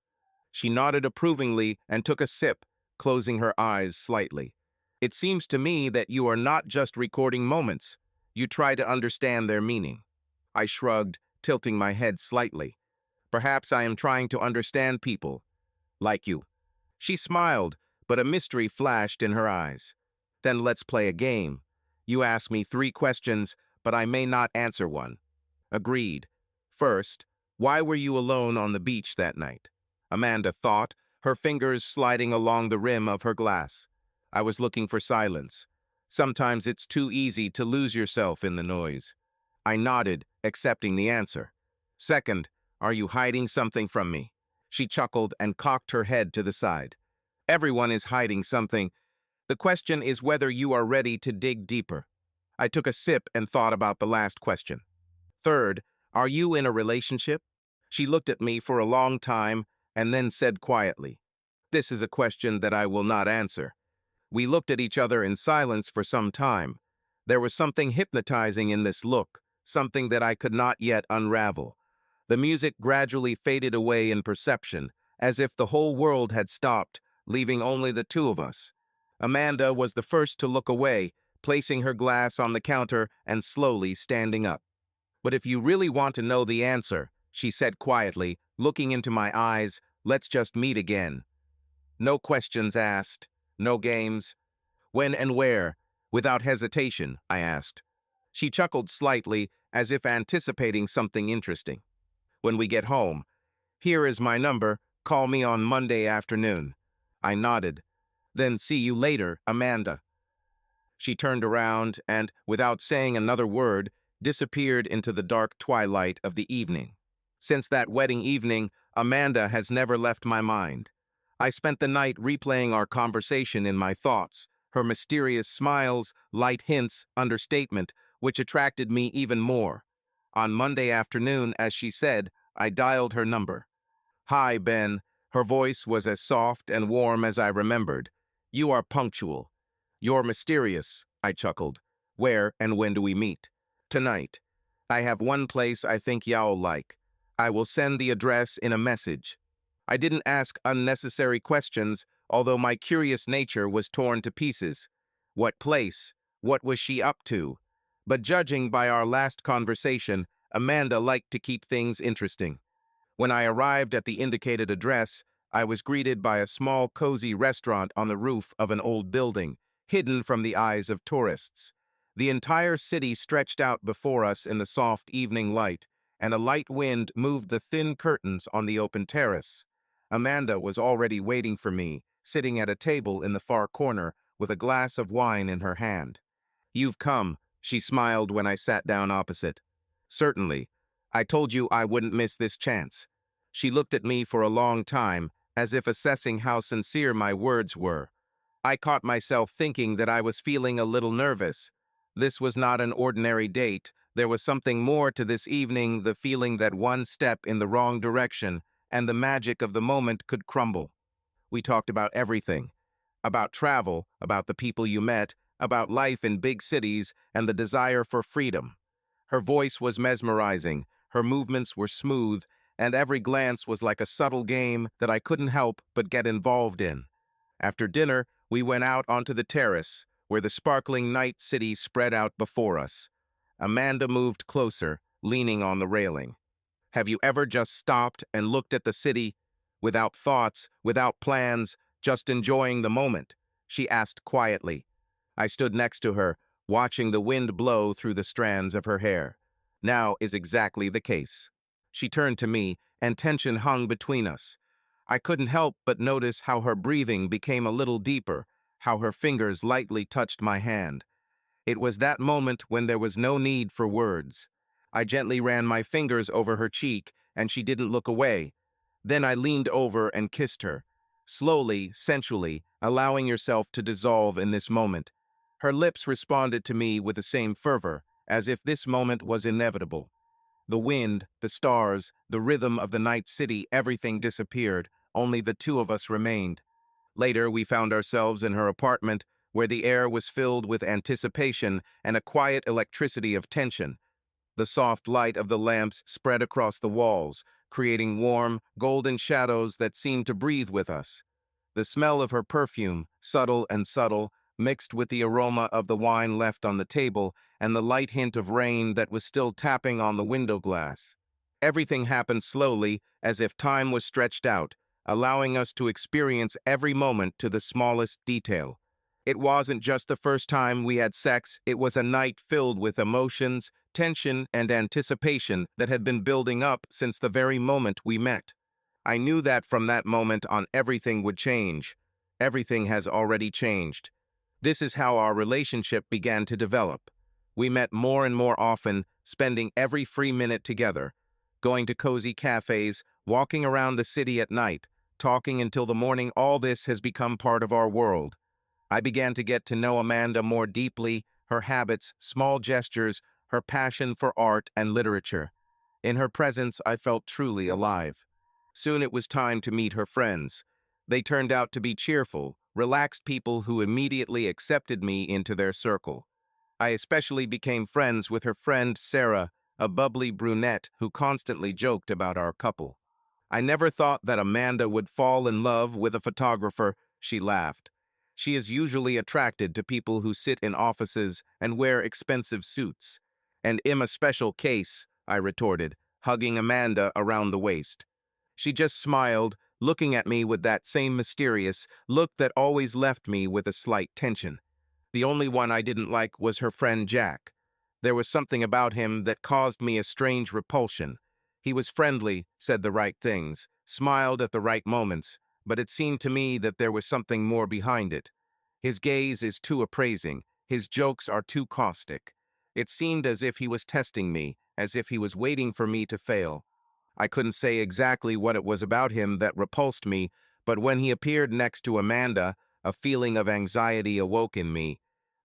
A: She nodded approvingly and took a sip, closing her eyes slightly. "It seems to me that you are not just recording moments. You try to understand their meaning." I shrugged, tilting my head slightly. "Perhaps I am trying to understand people, like you." She smiled, but a mystery flashed in her eyes. "Then let's play a game. You ask me 3 questions, but I may not answer one." "Agreed. First, why were you alone on the beach that night?" Amanda thought, her fingers sliding along the rim of her glass. "I was looking for silence. Sometimes it's too easy to lose yourself in the noise." I nodded, accepting the answer. "Second, are you hiding something from me?" She chuckled and cocked her head to the side. "Everyone is hiding something. The question is whether you are ready to dig deeper." I took a sip and thought about the last question. "Third, are you in a relationship?" She looked at me for a long time and then said quietly, "This is a question that I will not answer." We looked at each other in silence for some time. There was something hypnotizing in this look, something that I could not yet unravel. The music gradually faded away in perception, as if the whole world had stopped, leaving only the two of us. Amanda was the first to look away, placing her glass on the counter and slowly standing up. But if you really want to know the answer, she said quietly, looking into my eyes, let's just meet again. No questions asked, no games. When and where? Without hesitation, I asked. She chuckled slightly, as if anticipating something interesting. When we get home. Here is my number, call me on Monday afternoon. I nodded. Then see you later, Amanda. She turned around and, without saying another word, disappeared into the dark twilight of the evening. Since that wedding evening, Amanda has never left my mind. I spent the night replaying our conversation in my thoughts, her mysterious smiles, light hints, understatement, which attracted me even more. On Monday afternoon, as she said, I dialed her number. Hi, Ben. Her voice was as soft and warm as I remembered. You are punctual. You're mysterious, I chuckled. Where and when do we meet? Tonight. I have one place I think y'all like. I will send the address in a message. I didn't ask unnecessary questions, although my curious nature was torn to pieces. What place? What was she up to? But judging by our last conversation, Amanda liked to keep things interesting. When I arrived at the indicated address, I was greeted by a small, cozy restaurant on the roof of an old building, hidden from the eyes of tourists. The entire city stretched out before us in the soft evening light, and a light wind moved the thin curtains on the open terrace. Amanda was already waiting for me, sitting at a table in the far corner with a glass of wine in her hand. You've come, she smiled when I sat down opposite. Certainly. I told you I wouldn't miss this chance. She looked at me for a long time, as if assessing how sincere my words were. I caught myself thinking that I was feeling a little nervous. This was not an ordinary date. There was something more to this evening, the feeling that one step in the wrong direction, and the magic of the moment could crumble. We talked about everything. About travel, about the people you met, about life in big cities, and the desire for freedom. Her voice was mesmerizing, her movements were smooth, and every glance was like a subtle game that I couldn't help but get involved in. After dinner, we went out onto the terrace, where the sparkling night city spread out before us. Amanda moved closer, leaning on the railing. Have you ever just stopped and looked at the city, without thoughts, without plans, just enjoying the moment? She asked quietly. I stood next to her, watching the wind blow through the strands of her hair. Now is exactly the case. She turned to me, and tension hung between us. I couldn't help but notice how her breathing became a little deeper, how her fingers lightly touched my hand. It was that moment when there was no need for words. I gently ran my fingers over her cheek, and she didn't look away. Then I leaned over and kissed her. Slowly, sensually, allowing yourself to dissolve in this moment. Her lips responded to me with the same fervor, as if this moment was inevitable. The wind, the stars, the rhythm of the night city, everything disappeared, only the two of us remained. Later, we found ourselves in her apartment, where the air was filled with anticipation and a quiet electricity of tension. The soft light of the lamps spread across the walls, creating warm, golden shadows that seemed to breathe with us. The smell of her perfume, subtle, mixed with the aroma of the wine left on the table and the light hint of rain that was still tapping on the window glass. Everything happened slowly, as if time was stretched out, allowing us to experience every moment to the smallest detail. It wasn't just the first time we had sex, it was a night filled with emotions, tension, and anticipation that had been building up since the very moment we met. I knew that from that moment on everything would change. Everything has already changed. This is how our relationship began to develop. We met more and more often, spending every free minute together, going to cozy cafes, walking around the city at night, talking until the morning. All this has become part of our world. I began to get to know Amanda more deeply, her habits, small gestures, her passion for art and literature. In her presence, I felt truly alive. Soon it was time to meet her friends. They turned out to be cheerful, relaxed people who immediately accepted me into their circle. I especially became friends with her friend Sarah, a bubbly brunette who constantly joked about our couple. I never thought that Amanda would fall in love with a photographer, she laughed. She is usually attracted to people who sit in offices and wear expensive suits. And I'm a special case, I retorted, hugging Amanda around the waist. She just smiled, looking at me with that same mysterious look that always left me with a slight tension. The only one I didn't like was her friend Jack. There was something about him that caused me a strange repulsion. He was friendly, said the right things, smiled at the right moments, but it seemed to me that there was something more behind it. His gaze is too appraising, his jokes are too caustic. It seemed as if he was testing me, as if he was waiting for me to fail. I couldn't say exactly what it was about him that repulsed me, but when he appeared next to Amanda, a feeling of anxiety awoke in me.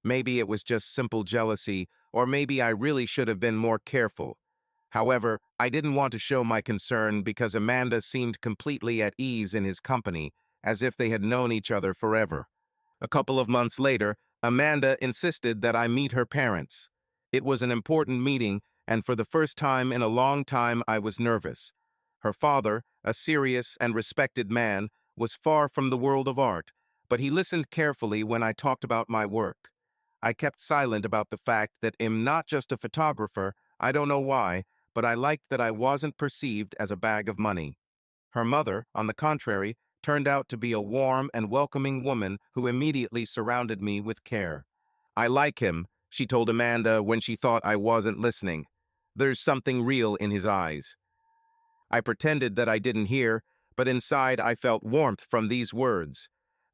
A: Maybe it was just simple jealousy, or maybe I really should have been more careful. However, I didn't want to show my concern because Amanda seemed completely at ease in his company, as if they had known each other forever. A couple of months later, Amanda insisted that I meet her parents. It was an important meeting, and for the first time in a long time I was nervous. Her father, a serious and respected man, was far from the world of art, but he listened carefully when I talked about my work. I kept silent about the fact that I'm not just a photographer, I don't know why, but I liked that I wasn't perceived as a bag of money. Her mother, on the contrary, turned out to be a warm and welcoming woman who immediately surrounded me with care. "I like him," she told Amanda when she thought I wasn't listening. "There's something real in his eyes." I pretended that I didn't hear, but inside I felt warmth from these words.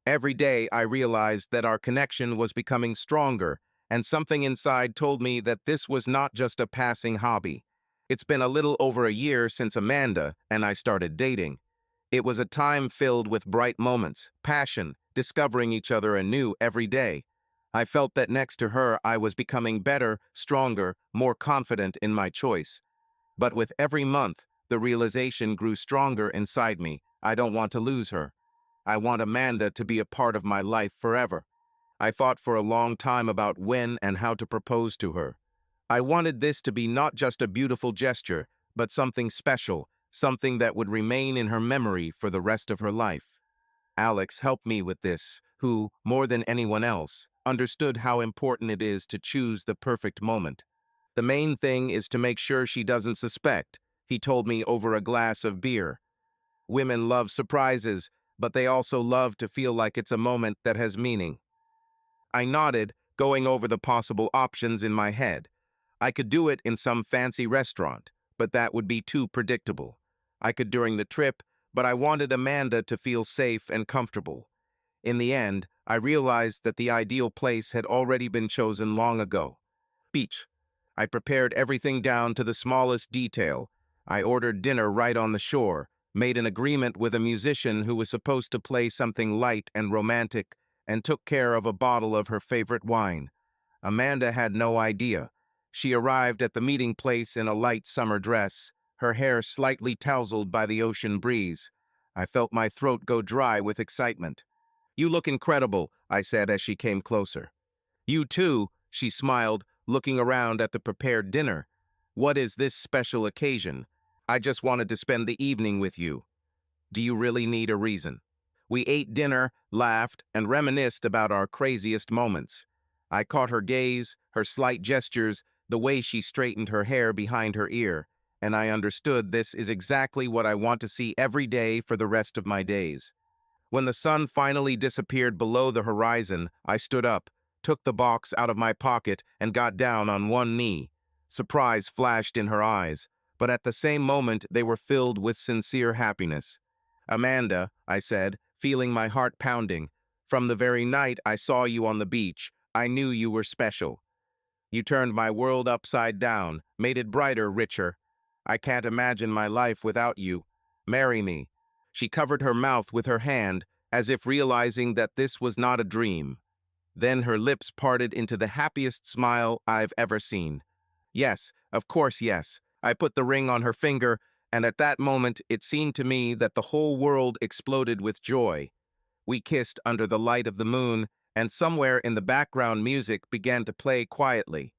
A: Every day I realized that our connection was becoming stronger, and something inside told me that this was not just a passing hobby. It's been a little over a year since Amanda and I started dating. It was a time filled with bright moments, passion, discovering each other anew every day. I felt that next to her I was becoming better, stronger, more confident in my choice. But with every month, the realization grew stronger inside me. I don't want to lose her. I want Amanda to be a part of my life forever. I thought for a long time about when and how to propose to her. I wanted this to be not just a beautiful gesture, but something special, something that would remain in her memory for the rest of her life. Alex helped me with this, who, more than anyone else, understood how important it is to choose the perfect moment. "The main thing is to make sure she doesn't suspect," he told me over a glass of beer. "Women love surprises, but they also love to feel like it's a moment that has meaning." I nodded, going over the possible options in my head. I could do it in some fancy restaurant, but that would be too predictable. I could during the trip, but I wanted Amanda to feel safe and comfortable. In the end, I realized that the ideal place had already been chosen long ago. Beach. I prepared everything down to the smallest detail. I ordered dinner right on the shore, made an agreement with a musician who was supposed to play something light and romantic, and took care of a bottle of her favorite wine. Amanda had no idea. She arrived at the meeting place in a light summer dress, her hair slightly tousled by the ocean breeze. I felt my throat go dry with excitement. "You look incredible," I said as she came closer. "You too," she smiled, looking around at the prepared dinner. "What is this special occasion?" "I just wanted to spend the evening with you." "Do you really need a reason?" We ate dinner, laughed, and reminisced about our craziest moments. I caught her gaze, her slight gestures, the way she straightened her hair behind her ear, and I understood this is exactly what I want to see every day for the rest of my days. When the sun finally disappeared below the horizon, I stood up, took the box out of my pocket, and got down on one knee. Surprise flashed in her eyes, but at the same moment they were filled with sincere happiness. "Amanda," I said, feeling my heart pounding, "from the very night I saw you on the beach, I knew you were special. You turned my world upside down, made it brighter, richer. I can't imagine my life without you. Marry me." She covered her mouth with her hand, as if realizing that this was not a dream. Then her lips parted into the happiest smile I've ever seen. "Yes, of course, yes." I put the ring on her finger, and at that moment it seemed to me that the whole world exploded with joy. We kissed under the light of the moon, and somewhere in the background music began to play quietly.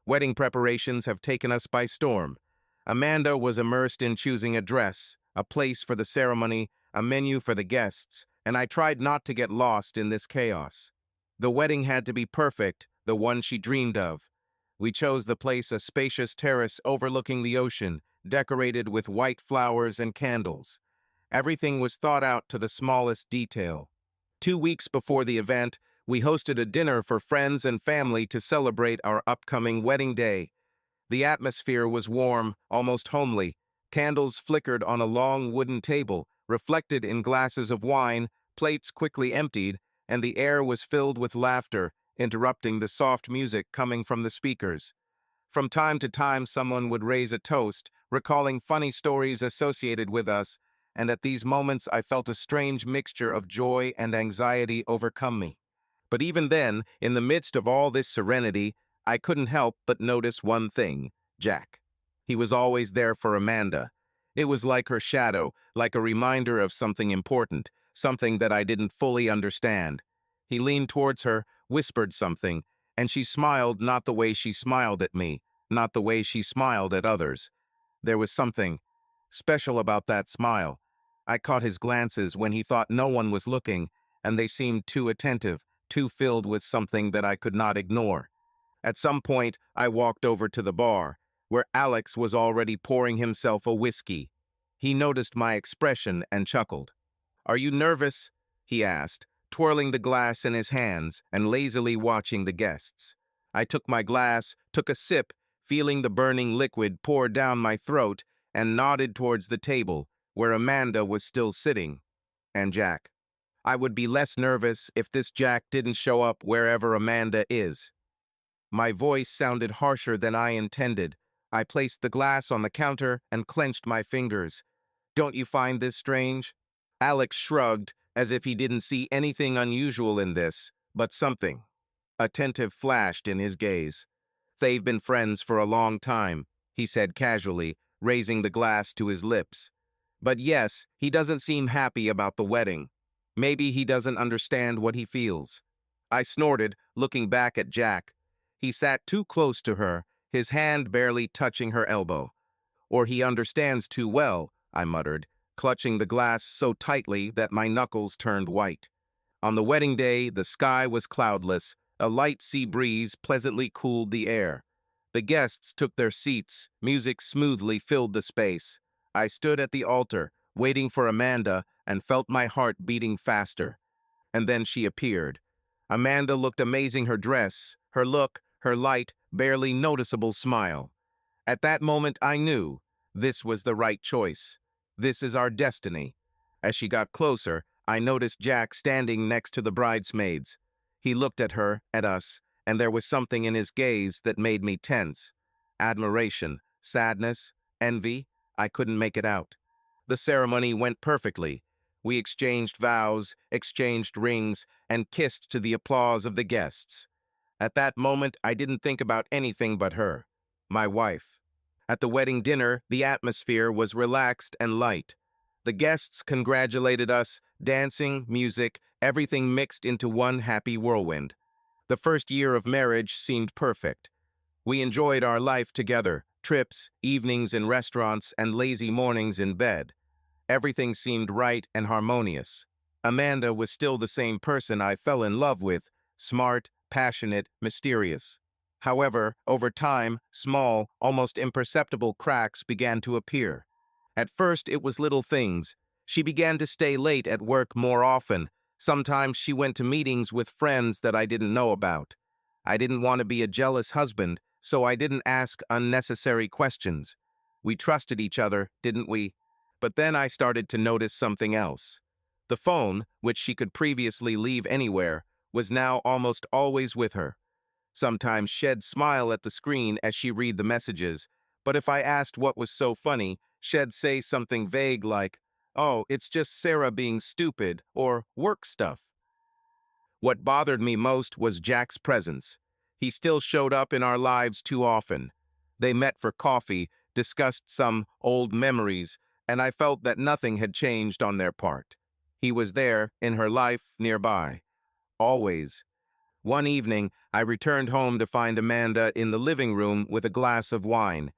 A: Wedding preparations have taken us by storm. Amanda was immersed in choosing a dress, a place for the ceremony, a menu for the guests, and I tried not to get lost in this chaos. The wedding had to be perfect, the one she dreamed of. We chose the place a spacious terrace overlooking the ocean, decorated with white flowers and candles. Everything was thought out to the smallest detail. 2 weeks before the event, we hosted a dinner for friends and family to celebrate our upcoming wedding day. The atmosphere was warm, almost homely. Candles flickered on a long wooden table, reflected in glasses of wine, plates quickly emptied, and the air was filled with laughter, interrupting the soft music coming from the speakers. From time to time, someone would raise a toast, recalling funny stories associated with us, and at these moments I felt a strange mixture of joy and anxiety overcome me. But even then, in the midst of all this serenity, I couldn't help but notice one thing: Jack. He was always there for Amanda. It was like her shadow, like a reminder of something important, something that I didn't fully understand. He leaned towards her, whispered something, and she smiled, not the way she smiled at me, not the way she smiled at others. There was something special about that smile. I caught his glances when he thought no one was looking, and they seemed too attentive, too filled with something that I could not ignore. At some point, I walked over to the bar, where Alex was already pouring himself a whiskey. He noticed my expression and chuckled. "Are you nervous?" he asked, twirling the glass in his hands and lazily watching the guests. I took my glass, took a sip, feeling the burning liquid pour down my throat, and nodded towards the table, where Amanda was still sitting. And Jack. I would be less nervous if this Jack didn't show up wherever Amanda is. My voice sounded harsher than I intended. I placed the glass on the counter and clenched my fingers. "Don't you find this strange?" Alex shrugged, as if he didn't see anything unusual in this, but something attentive flashed in his gaze. "They've been friends for a long time," he said casually, raising the glass to his lips. "But yes, he doesn't seem happy about the wedding. Maybe he doesn't understand what he feels." I snorted, looking back at Jack. He sat too close to her, his hand barely touching her elbow. "Or he understands too well," I muttered, clutching the glass so tightly that my knuckles turned white. On the wedding day, the sky was cloudless. A light sea breeze pleasantly cooled the air. The guests took their seats. Music smoothly filled the space. I stood at the altar, waiting for Amanda, and felt my heart beating faster. And then she appeared. Amanda looked amazing, her dress, her look, her light, barely noticeable smile. At that moment, I knew this was the right choice. This is our destiny. As she got closer, I noticed Jack standing next to the bridesmaids. He looked at her, at us, and there was something in his gaze that made me tense. Admiration, sadness, envy, I couldn't make it out. The ceremony went perfectly. We exchanged vows, exchanged rings, and kissed to the applause of the guests. At that moment, I didn't think about anything but her, my wife. At the wedding dinner, the atmosphere was relaxed and light. The guests congratulated us, dancing, music, everything mixed into one happy whirlwind. The first year of marriage seemed perfect. We enjoyed our life together, trips, evenings in restaurants, and lazy mornings in bed. Everything seemed right and harmonious. Amanda was still the same person I fell in love with, smart, passionate, mysterious. However, over time, small, almost imperceptible cracks began to appear. At first, it was little things. She began to stay late at work more often. Sometimes she went to meetings with friends that I didn't know about. I didn't want to be a jealous husband, so I didn't ask unnecessary questions. We trusted each other, didn't we? But then I started to notice something else. The phone, which she could previously leave anywhere, was now almost always with her. Sometimes she'd smile at the screen as she read the messages, but if I asked what was so funny, she'd say something vague like, "Oh, it's just Sarah being stupid," or "work stuff." What bothered me most was Jack's presence. He still showed up in our lives too often. They met for coffee, discussed some old memories, and I felt that nothing had changed on their part. He was there, in her life, nearby. Always. One evening, I returned home to find Amanda in the living room with a glass of wine.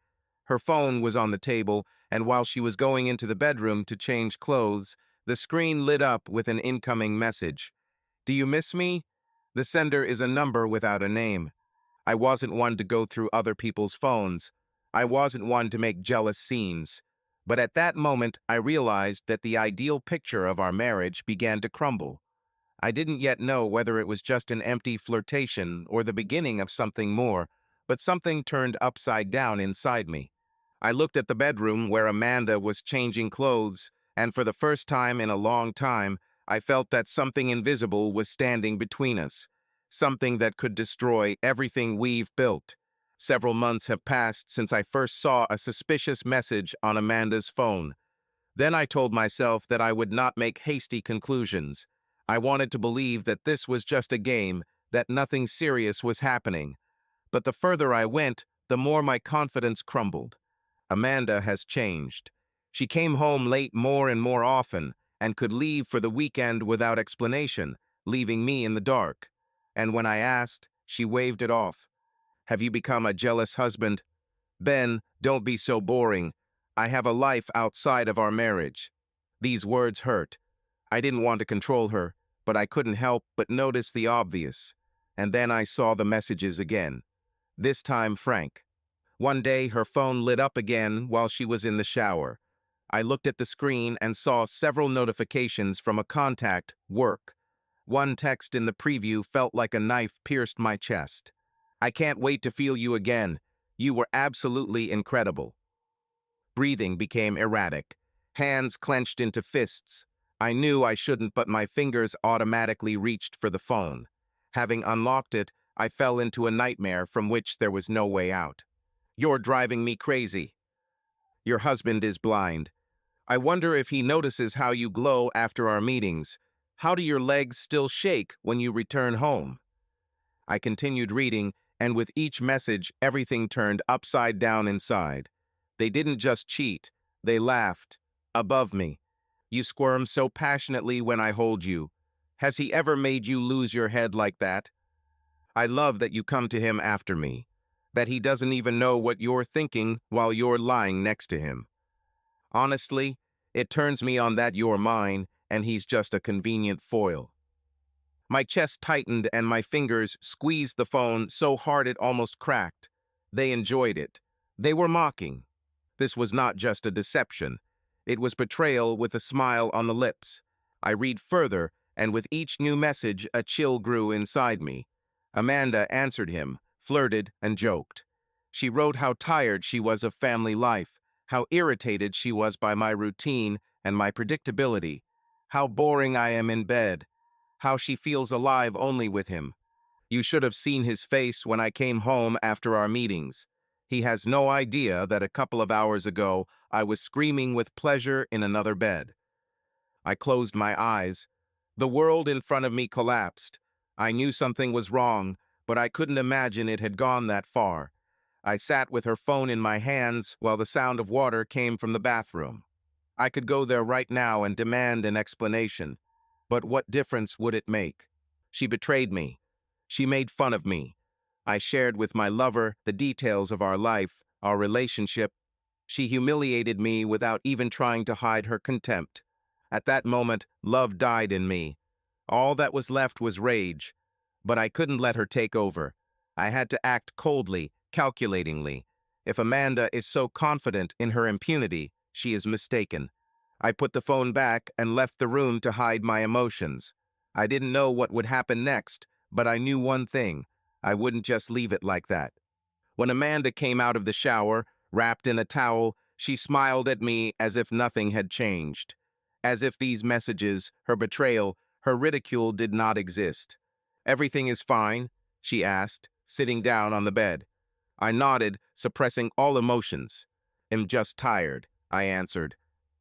A: Her phone was on the table, and while she was going into the bedroom to change clothes, the screen lit up with an incoming message. "Do you miss me? The sender is a number without a name." I wasn't one to go through other people's phones. I wasn't one to make jealous scenes. But at that moment, I realized that the ideal picture of our marriage began to crumble. I didn't yet know whether it was just an empty flirtation or the beginning of something more, but something turned upside down inside me. I looked at the bedroom where Amanda was changing clothes, and for the first time in a long time, I felt that something invisible was standing between us, something that could destroy everything we've built. Several months have passed since I first saw a suspicious message on Amanda's phone. Then I told myself that I would not make hasty conclusions. I wanted to believe that this was just a game, that nothing serious was happening. But the further I went, the more my confidence crumbled. Amanda has changed. She came home late more and more often and could leave for the weekend without explanation, leaving me in the dark. And when I asked, she waved it off. Have you become a jealous husband? Ben, don't be so boring. I have a life outside of our marriage. These words hurt. I didn't want to control her, but I couldn't help but notice the obvious. And then I saw the messages again. This time Frank. One day her phone lit up again while she was in the shower. I looked at the screen and saw several notifications from a contact, work. One text in the preview felt like a knife pierced my chest. I can't wait to feel you again. You were absolutely incredible. Breathing became erratic. Hands clenched into fists. I knew I shouldn't, but my fingers automatically reached for the phone. Having unlocked it, I fell into a nightmare from which there was no way out. You're driving me crazy. Your husband is blind. I wonder if he notices how you glow after our meetings. How do your legs still shake when you return home? I continued reading, and with each message, everything turned upside down inside. They didn't just cheat, they laughed. Above me. You squirm so passionately when I hold you. Has he ever made you lose your head like that? I love that you come to him after me. That he doesn't even know what you're thinking while you're lying next to him. Honestly, it turns me on that you're mine, and he's just a convenient foil. My chest tightened and my fingers squeezed the phone so hard it almost cracked. They enjoyed it. They were mocking. This was not just a deception. It was betrayal with a smile on the lips. I read further, and with each new message, a chill grew inside me. Amanda answered him, flirted, and joked. She wrote how tired she was of family life, how irritated she was by my routine and my predictability, how boring I am in bed, how she feels alive only with him. You should have seen his face when I came home after our meetings. He has no idea that a couple of hours ago I was screaming with pleasure in another bed. I closed my eyes. The world in front of me collapsed. I knew something was wrong, but I couldn't imagine it had gone that far. I sat with her phone in my hands while the sound of water came from the bathroom. I could go there right now and demand an explanation. But what difference would it make? She betrayed me. She made fun of me. I shared with my lover the details of our life, our relationship. She humiliated me without even trying to hide her contempt. At that moment, love died in me. All that was left was rage. But I couldn't let her take over. I had to act coldly, calculatingly. If Amanda is so confident in her impunity, she is mistaken. I put the phone back and left the room to hide my emotions. I didn't know what would happen next, but I knew one thing. I wouldn't just leave it like that. When Amanda came out of the shower, wrapped in a towel, she smiled at me as if nothing had changed. As if these messages, her betrayal, her ridicule did not exist. Everything is fine, she asked, sitting down on the bed. I nodded, suppressing all emotions. Am just tired, I answered.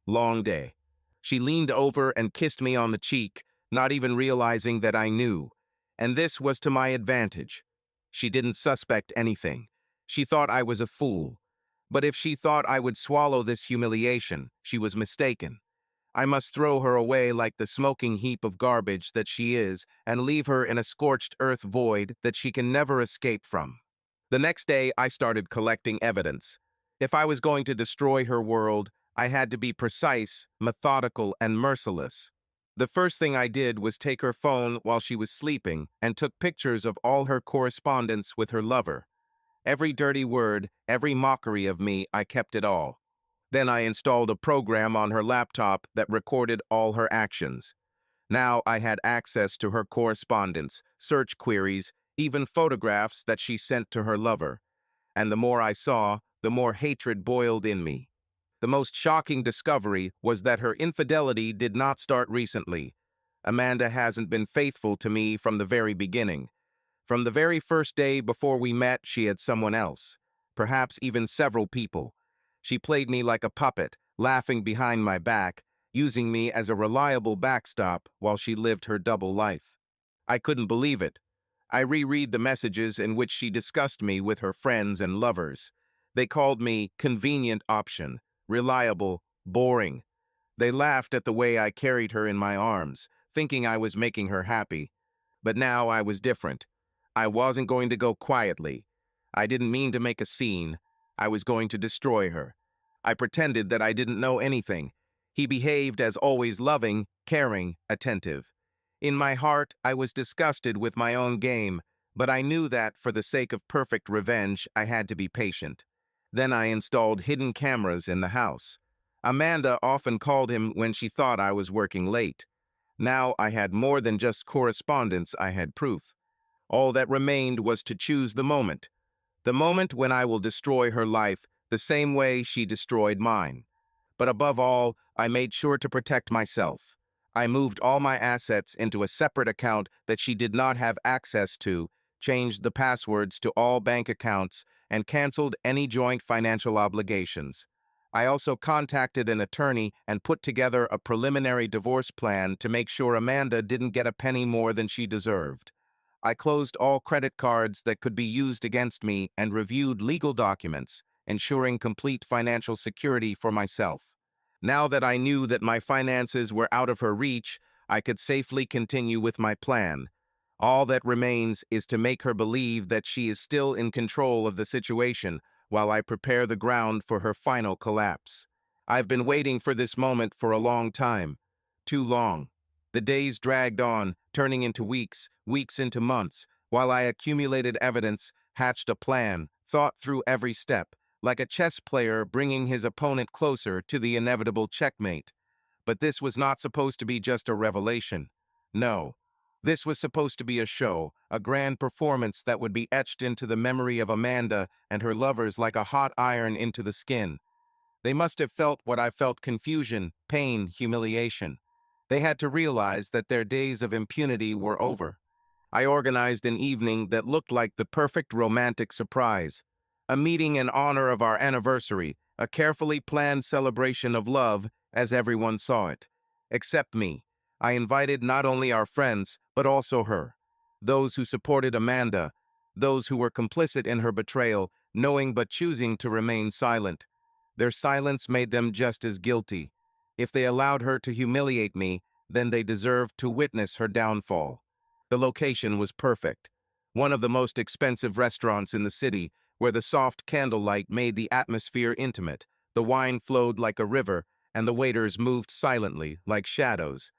A: Long day. She leaned over and kissed me on the cheek, not even realizing that I knew. And this was to my advantage. She didn't suspect anything. She thought I was a fool. But if she thought I would swallow this humiliation, she was mistaken. I must throw her away like the smoking heap of garbage that she is and leave her in a scorched earth void that she can never escape from. The next day, I started collecting evidence. If I was going to destroy her world, I had to be precise, methodical, and merciless. The first thing I did was take her phone while she was sleeping and took pictures of all her correspondence with her lover. Every dirty word, every mockery of me, I kept it all. Then I installed a program on her laptop that recorded all her actions. Now I had access to her correspondence, search queries, even photographs that she sent to her lover. And the more I saw, the more hatred boiled in me. The most shocking discovery was that her infidelity did not start recently. Amanda hasn't been faithful to me from the very beginning. From the very first day before we met, she had someone else, perhaps even several people. She played me like a puppet, laughing behind my back, using me as a reliable backstop while she lived her double life. I couldn't believe it. I reread the messages in which she discussed me with her friends and lovers. They called me convenient option, reliable, boring. They laughed at the way I carried her in my arms, thinking I was making her happy. But now I was different. I wasn't going to go quietly. I didn't mean to make a scene. I was going to destroy her. I pretended that I didn't know anything. He behaved as always loving, caring, attentive. In my heart, I was disgusted with my own game, but I knew that, for the sake of perfect revenge, I had to be patient. Then I installed hidden cameras in the house. Amanda often called him when she thought I was working late. Now I had more than just correspondence, I had proof. All that remained was to choose the moment when I will destroy her life the same way she destroyed mine. But above all, I made sure to protect myself. I moved all my assets into a separate account that she did not have access to, changed the passwords to all bank accounts, and canceled any joint financial obligations. I also contacted an attorney and put together a preliminary divorce plan to make sure Amanda didn't get a penny more than she deserved. I closed all credit cards that could be used against me and reviewed legal documents, ensuring complete financial security for myself. Now that I knew that my finances were out of her reach, I could safely continue with my plan. All that remains is to make her believe that she is still in control of the situation while I prepare the ground for her final collapse. I've been waiting for this moment for a long time. Too long. The days dragged on, turning into weeks, weeks into months, while I accumulated evidence, hatched a plan, thought through every step, like a chess player bringing his opponent closer to the inevitable checkmate. But this was not supposed to be just a revelation. No. This was supposed to be a show, a grand performance that would be etched into the memory of Amanda and her lovers like a hot iron into the skin. They must have felt what I felt: confusion, pain, humiliation. They had to realize that their days of impunity were over. I organized an evening that looked like the perfect romantic surprise. A meeting in honor of our anniversary, a carefully planned celebration of love as everyone saw it. Except me. I invited not only our friends, but also her. Those who supported Amanda, those who were complicit in her betrayal, knowing but choosing to remain silent. Their silence made them just as guilty. If they allowed her to humiliate me, then they deserved to witness her downfall. The location was perfect. One of the most expensive restaurants in the city, where the soft candlelight made the atmosphere intimate, the wine flowed like a river, and the waiters moved silently, like shadows.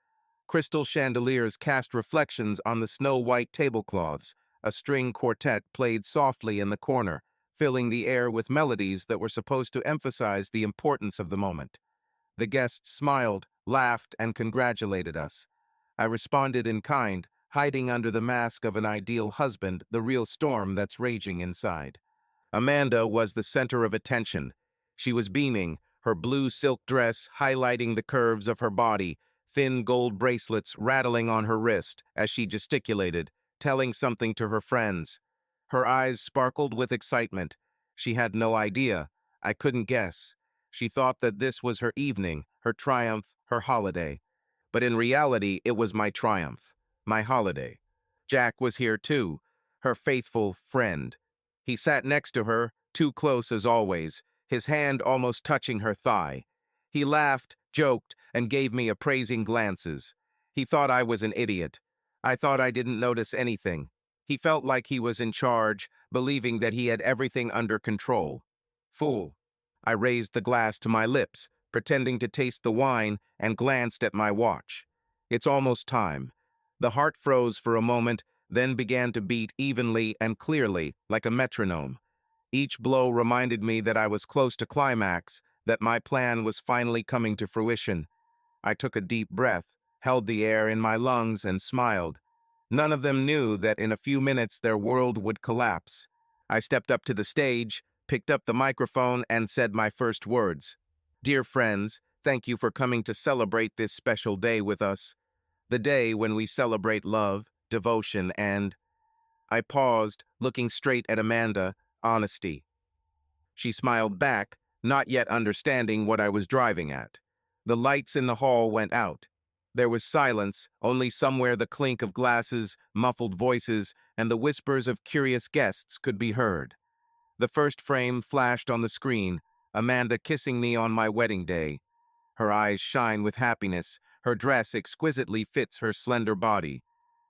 A: Crystal chandeliers cast reflections on the snow-white tablecloths. A string quartet played softly in the corner, filling the air with melodies that were supposed to emphasize the importance of the moment. The guests smiled, laughed, and congratulated us. I responded in kind, hiding under the mask of an ideal husband the real storm that's raging inside. Amanda was the center of attention. She was beaming, her blue silk dress highlighting the curves of her body, thin gold bracelets rattling on her wrist as she gesticulated, telling something to her friends. Her eyes sparkled with excitement. She had no idea. I couldn't guess. She thought that this was her evening, her triumph, her holiday. But in reality, it was my triumph, my holiday. Jack was here too, her faithful friend. He sat next to her, too close as always, his hand almost touching her thigh. He laughed, joked, and gave me appraising glances. He thought I was an idiot. I thought I didn't notice anything. He felt like he was in charge, believing that he had everything under control. Fool. I raised the glass to my lips, pretending to taste the wine, and glanced at my watch. It's almost time. The heart froze for a moment, then began to beat evenly and clearly, like a metronome. Each blow reminded me that I was close to climax, that my plan was finally coming to fruition. I took a deep breath, held the air in my lungs, and smiled. None of them knew that in a few minutes their world would collapse. I stepped up to the stage, picked up the microphone, and said my first words. Dear friends, thank you for coming to celebrate this special day with us. The day when we celebrate love, devotion, and... I paused, looking straight at Amanda, honesty. She smiled back, not yet understanding what I was driving at. The lights in the hall went out. There was silence, only somewhere the clink of glasses, muffled voices, and the whispers of curious guests could be heard. The first frame flashed on the screen, Amanda kissing me on my wedding day. Her eyes shine with happiness, her dress exquisitely fits her slender body.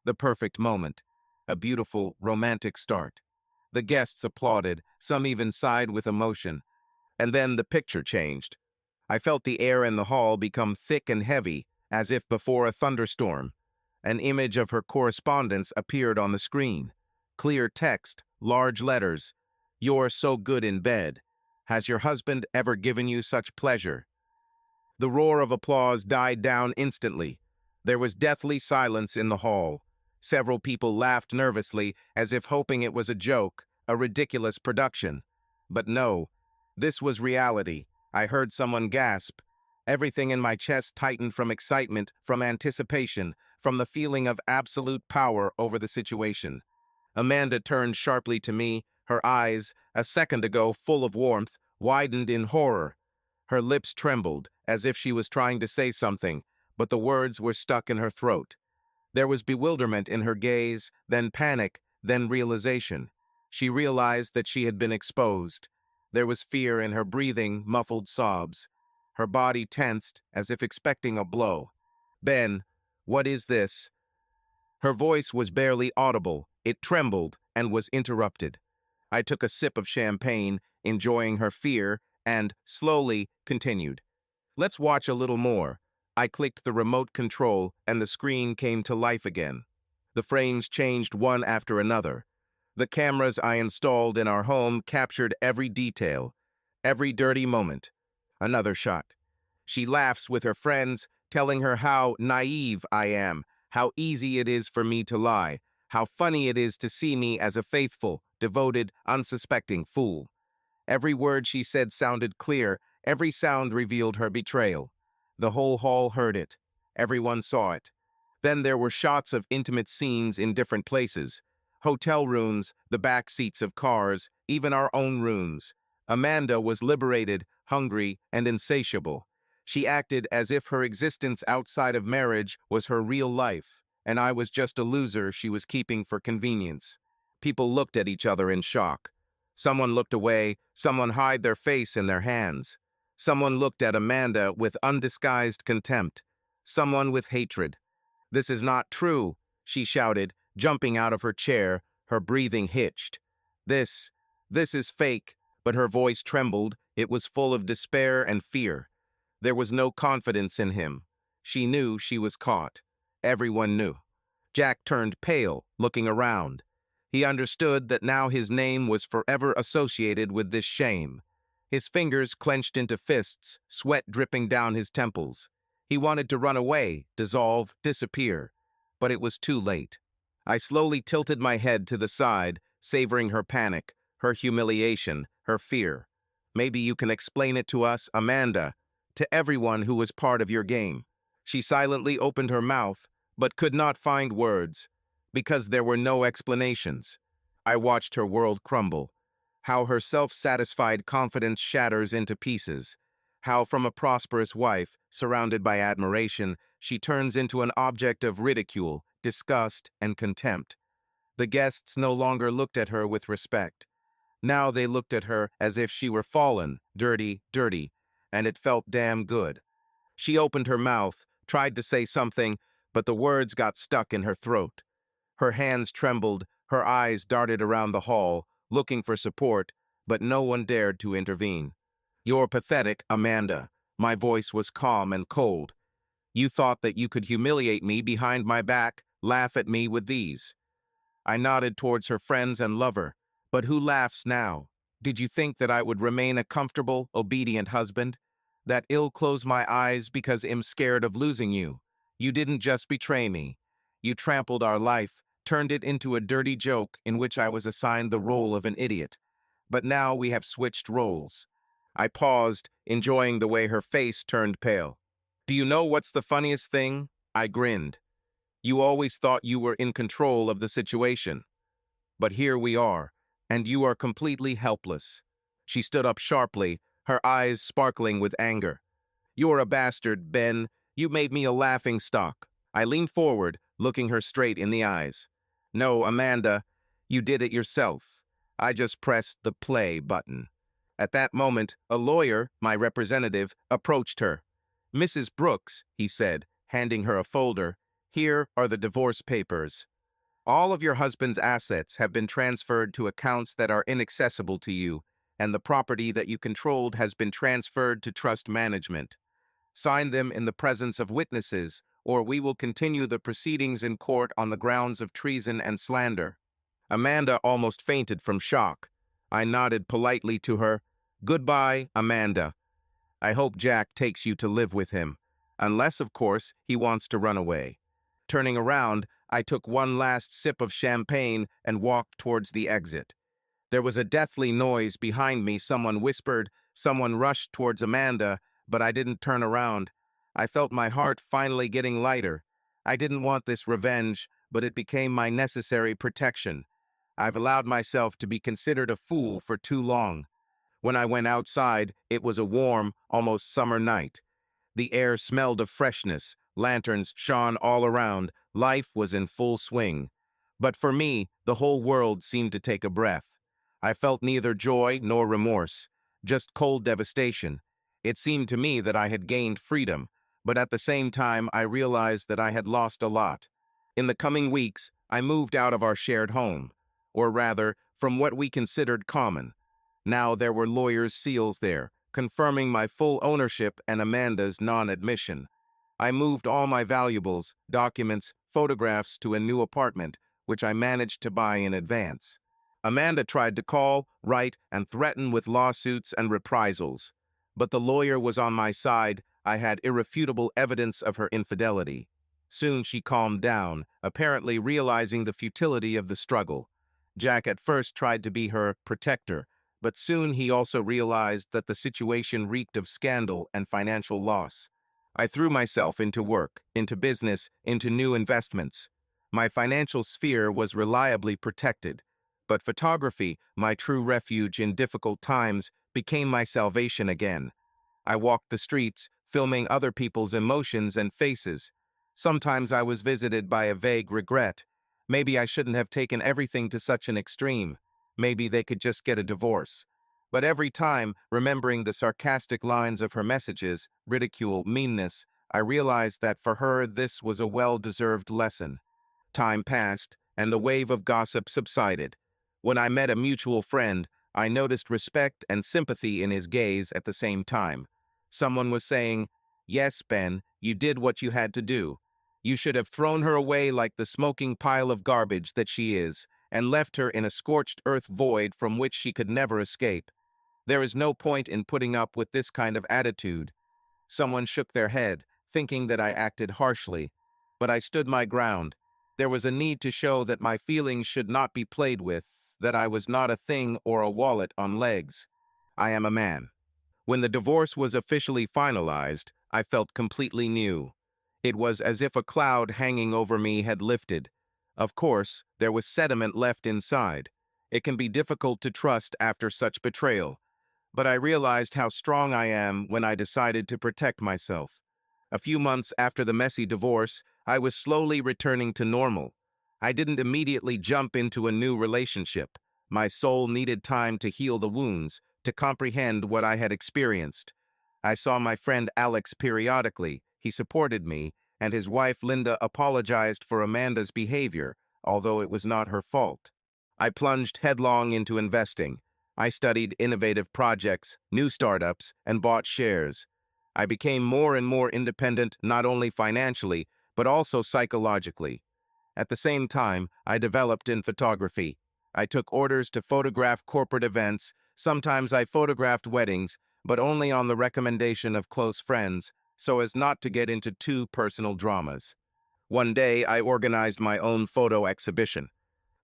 A: The perfect moment. A beautiful, romantic start. The guests applauded, some even sighed with emotion. And then the picture changed. I felt the air in the hall become thick and heavy, as if before a thunderstorm. An image of her correspondence appeared on the screen. Clear text, large letters. You're so good in bed. Has your husband ever given you such pleasure? The roar of applause died down instantly. There was deathly silence in the hall. Several people laughed nervously, as if hoping it was a joke, a ridiculous production. But no, this was reality. I heard someone gasp. Everything in my chest tightened from excitement, from anticipation, from the feeling of absolute power over the situation. Amanda turned sharply to me, her eyes, a second ago full of warmth, widened in horror. Her lips trembled, as if she was trying to say something, but the words were stuck in her throat. There was bewilderment in her gaze, then panic, then realization. She realized that she had been exposed. There was fear in her breathing, muffled sobs. Her body tensed, as if expecting a blow. Ben, what is this? Her voice was barely audible. It trembled and was interrupted. I took a sip of champagne, enjoying her fear, and, slowly, continued. Let's watch a little more. I clicked the remote control, and the screen came to life again. The frames changed one after another. The cameras I installed in our home captured every detail, every dirty moment. Another shot. She laughs with her friends, telling her how naive I am, how easy it is for me to lie, how funny it is to see me as a faithful, devoted, unsuspecting fool. Every word she said sounded clear, every sound revealed her betrayal. The whole hall heard it. Everyone saw it. Then there were shots of intimate scenes in different places. Hotel rooms, the back seats of cars, even our own rooms. Amanda was liberated, hungry, and insatiable. She acted as if her existence outside of marriage was her real life, and I was just a loser she was keeping for convenience. People looked at each other in shock. Someone looked away, someone hid their face in their hands. Someone looked at Amanda with undisguised contempt, someone with hatred. This is not true, she shouted, jumping out of her chair, her breathing hitched. This is fake, but her voice trembled, it was full of despair and fear. There was no confidence in him. She knew she was caught. Everyone knew. Jack turned pale, looking around. He understood that now his name was forever associated with this shame. His fingers clenched into fists, sweat dripping down his temples. He wanted to run away, dissolve, disappear. But it was too late. I slowly tilted my head to the side, savoring her panic, her humiliation, her fear. Maybe you can explain it to us, Amanda, to everyone who was part of your game. She silently opened her mouth, but could not find words, because there were no explanations. I watched her world crumble, how her self-satisfied confidence shatters into pieces, how from a prosperous wife, surrounded by admiration, she turns into an object of ridicule, disgust, and contempt. The guests no longer looked at her with respect. Now they looked at her as if she were fallen, dirty, and it felt damn good. She opened her mouth, tried to say something, but the words got stuck in her throat. Her hands trembled, her eyes darted around the hall, looking for support, but no one dared to intervene. You're pathetic, Amanda. My voice was calm and cold. You thought that you could humiliate me behind my back, laugh at me with these. I nodded towards her friends and lover. But who laughs now? Did you think that I would remain a comfortable, obedient husband? That ill close my eyes because I'm scared of losing you. You didn't just betray me. You trampled our life, turned it into a dirty joke in which I was assigned the role of an idiot. But now we have switched roles. I paused, enjoying the way her face turned pale. Do you know what's the funniest thing? I grinned. You always thought you were in control of the situation. But here we are, and you are completely helpless. She stood up sharply, her eyes sparkling with anger. You're a bastard, Ben. You made me a laughing stock. I leaned forward, looking her straight in the eyes. No, Amanda, you did it yourself. I just pressed the play button. At that moment, a lawyer, my representative, approached her. Mrs. Brooks, he said, handing her a folder, here are the divorce papers. All of your husband's assets have been transferred to accounts that are inaccessible to you, and the property that you controlled has been transferred to trust management. Sign them in the presence of witnesses, or we will continue the proceedings in court on the grounds of treason and slander. Amanda almost fainted from shock. I nodded politely to her. Goodbye, Amanda. I hope Jack takes you to live with him. Unless, of course, he wants to run away. Turning around, I took one last sip of champagne and walked towards the exit. There was a deathly noise behind me. Someone whispered, someone rushed towards Amanda, but I didn't turn around. I felt my heart finally getting lighter. I didn't want this revenge, but it became my necessary protection. I've allowed myself to be considered a fool for too long. When I went outside, it was a warm, almost summer night. The air smelled of freshness, lanterns shone all around, life was in full swing. But for me, the whole world seemed to take a breath. I felt neither joy nor remorse, just cold devastation. It seemed to me that I had gained freedom, but at the same time I realized that I had lost a lot. In the coming weeks, I moved out of our shared home, or rather, from what we considered common. Now there were lawyers' seals there, confirming my full ownership and Amanda's non-admission. I moved all my valuables, documents, photographs to a new apartment, which I managed to buy in advance. Amanda tried to call, write, and threaten with lawsuits and reprisals. But the lawyer was on my side. I had irrefutable evidence of her infidelity. Soon she calmed down, apparently realizing the futility of the struggle. Jack at first tried to be her protector, but soon he also realized that the situation reeked of scandal and financial loss. I threw myself into work, into business, into new investments. My financial sphere was reliably protected, but photography, my true refuge in difficult times, became my salvation again. I walked the streets, filming other people's emotions and faces. Sometimes I was visited by a vague regret. Maybe I shouldn't have taken everything to such an extreme. Maybe they could just get a divorce. But every time, remembering the sarcastic lines of her messages, ridicule, meanness, I realized that for her this was a well-deserved lesson. Time passed, and the wave of gossip subsided. When I met a mutual friend, I noticed respect and sympathy in his gaze at the same time. Someone was saying, "Yes, Ben, you did what you had to do. You should have thrown her away like the smoking pile of garbage that she is, and left her in a scorched earth void from which she could never escape. There is no point in putting up with this kind of attitude." Someone shook their head, thinking that I acted harshly, but I stood my ground. There was a need to show that my feelings should not be played with, that I was not a thing or a wallet on legs. I am a man. When the divorce was officially finalized, I felt completely new. It was as if a cloud hanging over me had lifted. Of course, there was sediment left inside. It can be difficult to trust after such betrayal, but I realized how strong I am when I decided to protect myself. A few months after the messy divorce, I was slowly returning to normal. I didn't immediately jump into a new relationship. My soul needed time to heal the wounds, to comprehend what I had experienced. I saw my friend Alex periodically. He supported me, and his wife Linda apologized for Amanda's behavior, although it was not her fault. I plunged headlong into investing. I studied innovative projects, new startups, and bought shares. I became more and more independent, not only financially, but also psychologically. At the same time, I developed in photography. I took orders to photograph corporate events. Sometimes I photographed weddings, but only on the recommendation of close friends, so as not to get into too personal dramas. One day, I organized my own photo exhibition.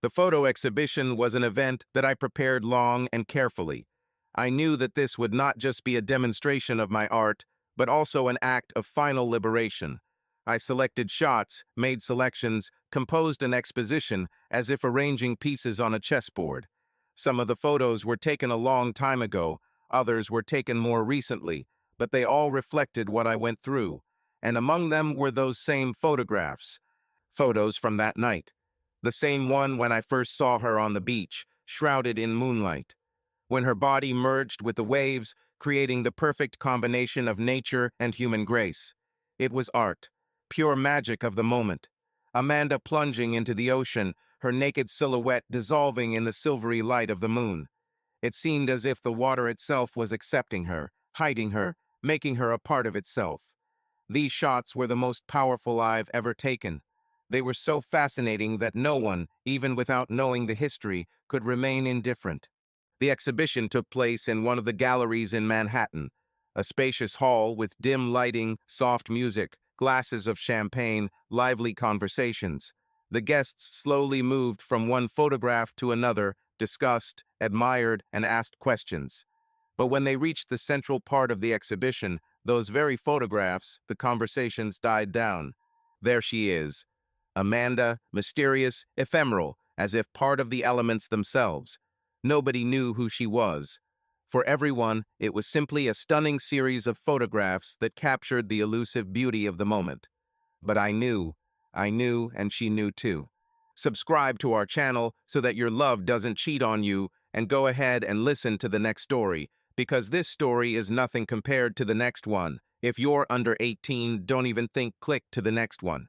A: The photo exhibition was an event that I prepared long and carefully. I knew that this would not just be a demonstration of my art, but also an act of final liberation. I selected shots, made selections, composed an exposition as if arranging pieces on a chessboard. Some of the photos were taken a long time ago, others were taken more recently, but they all reflected what I went through. And among them were those same photographs. Photos from that night. The same one when I first saw her on the beach, shrouded in moonlight. When her body merged with the waves, creating the perfect combination of nature and human grace. It was art, pure magic of the moment. Amanda plunging into the ocean, her naked silhouette dissolving in the silvery light of the moon. It seemed as if the water itself was accepting her, hiding her, making her a part of itself. These shots were the most powerful I've ever taken. They were so fascinating that no one, even without knowing the history, could remain indifferent. The exhibition took place in one of the galleries in Manhattan, a spacious hall with dim lighting, soft music, glasses of champagne, lively conversations. The guests slowly moved from one photograph to another, discussed, admired, and asked questions. But when they reached the central part of the exhibition, those very photographs, the conversations died down. There she is, Amanda, mysterious, ephemeral, as if part of the elements themselves. Nobody knew who she was. For everyone, it was simply a stunning series of photographs that captured the elusive beauty of the moment. But I knew, and she knew too. Subscribe to our channel so that your love doesn't cheat on you, and go ahead and listen to the next story, because this story is nothing compared to the next one. If you're under 18, don't even think click to the next one.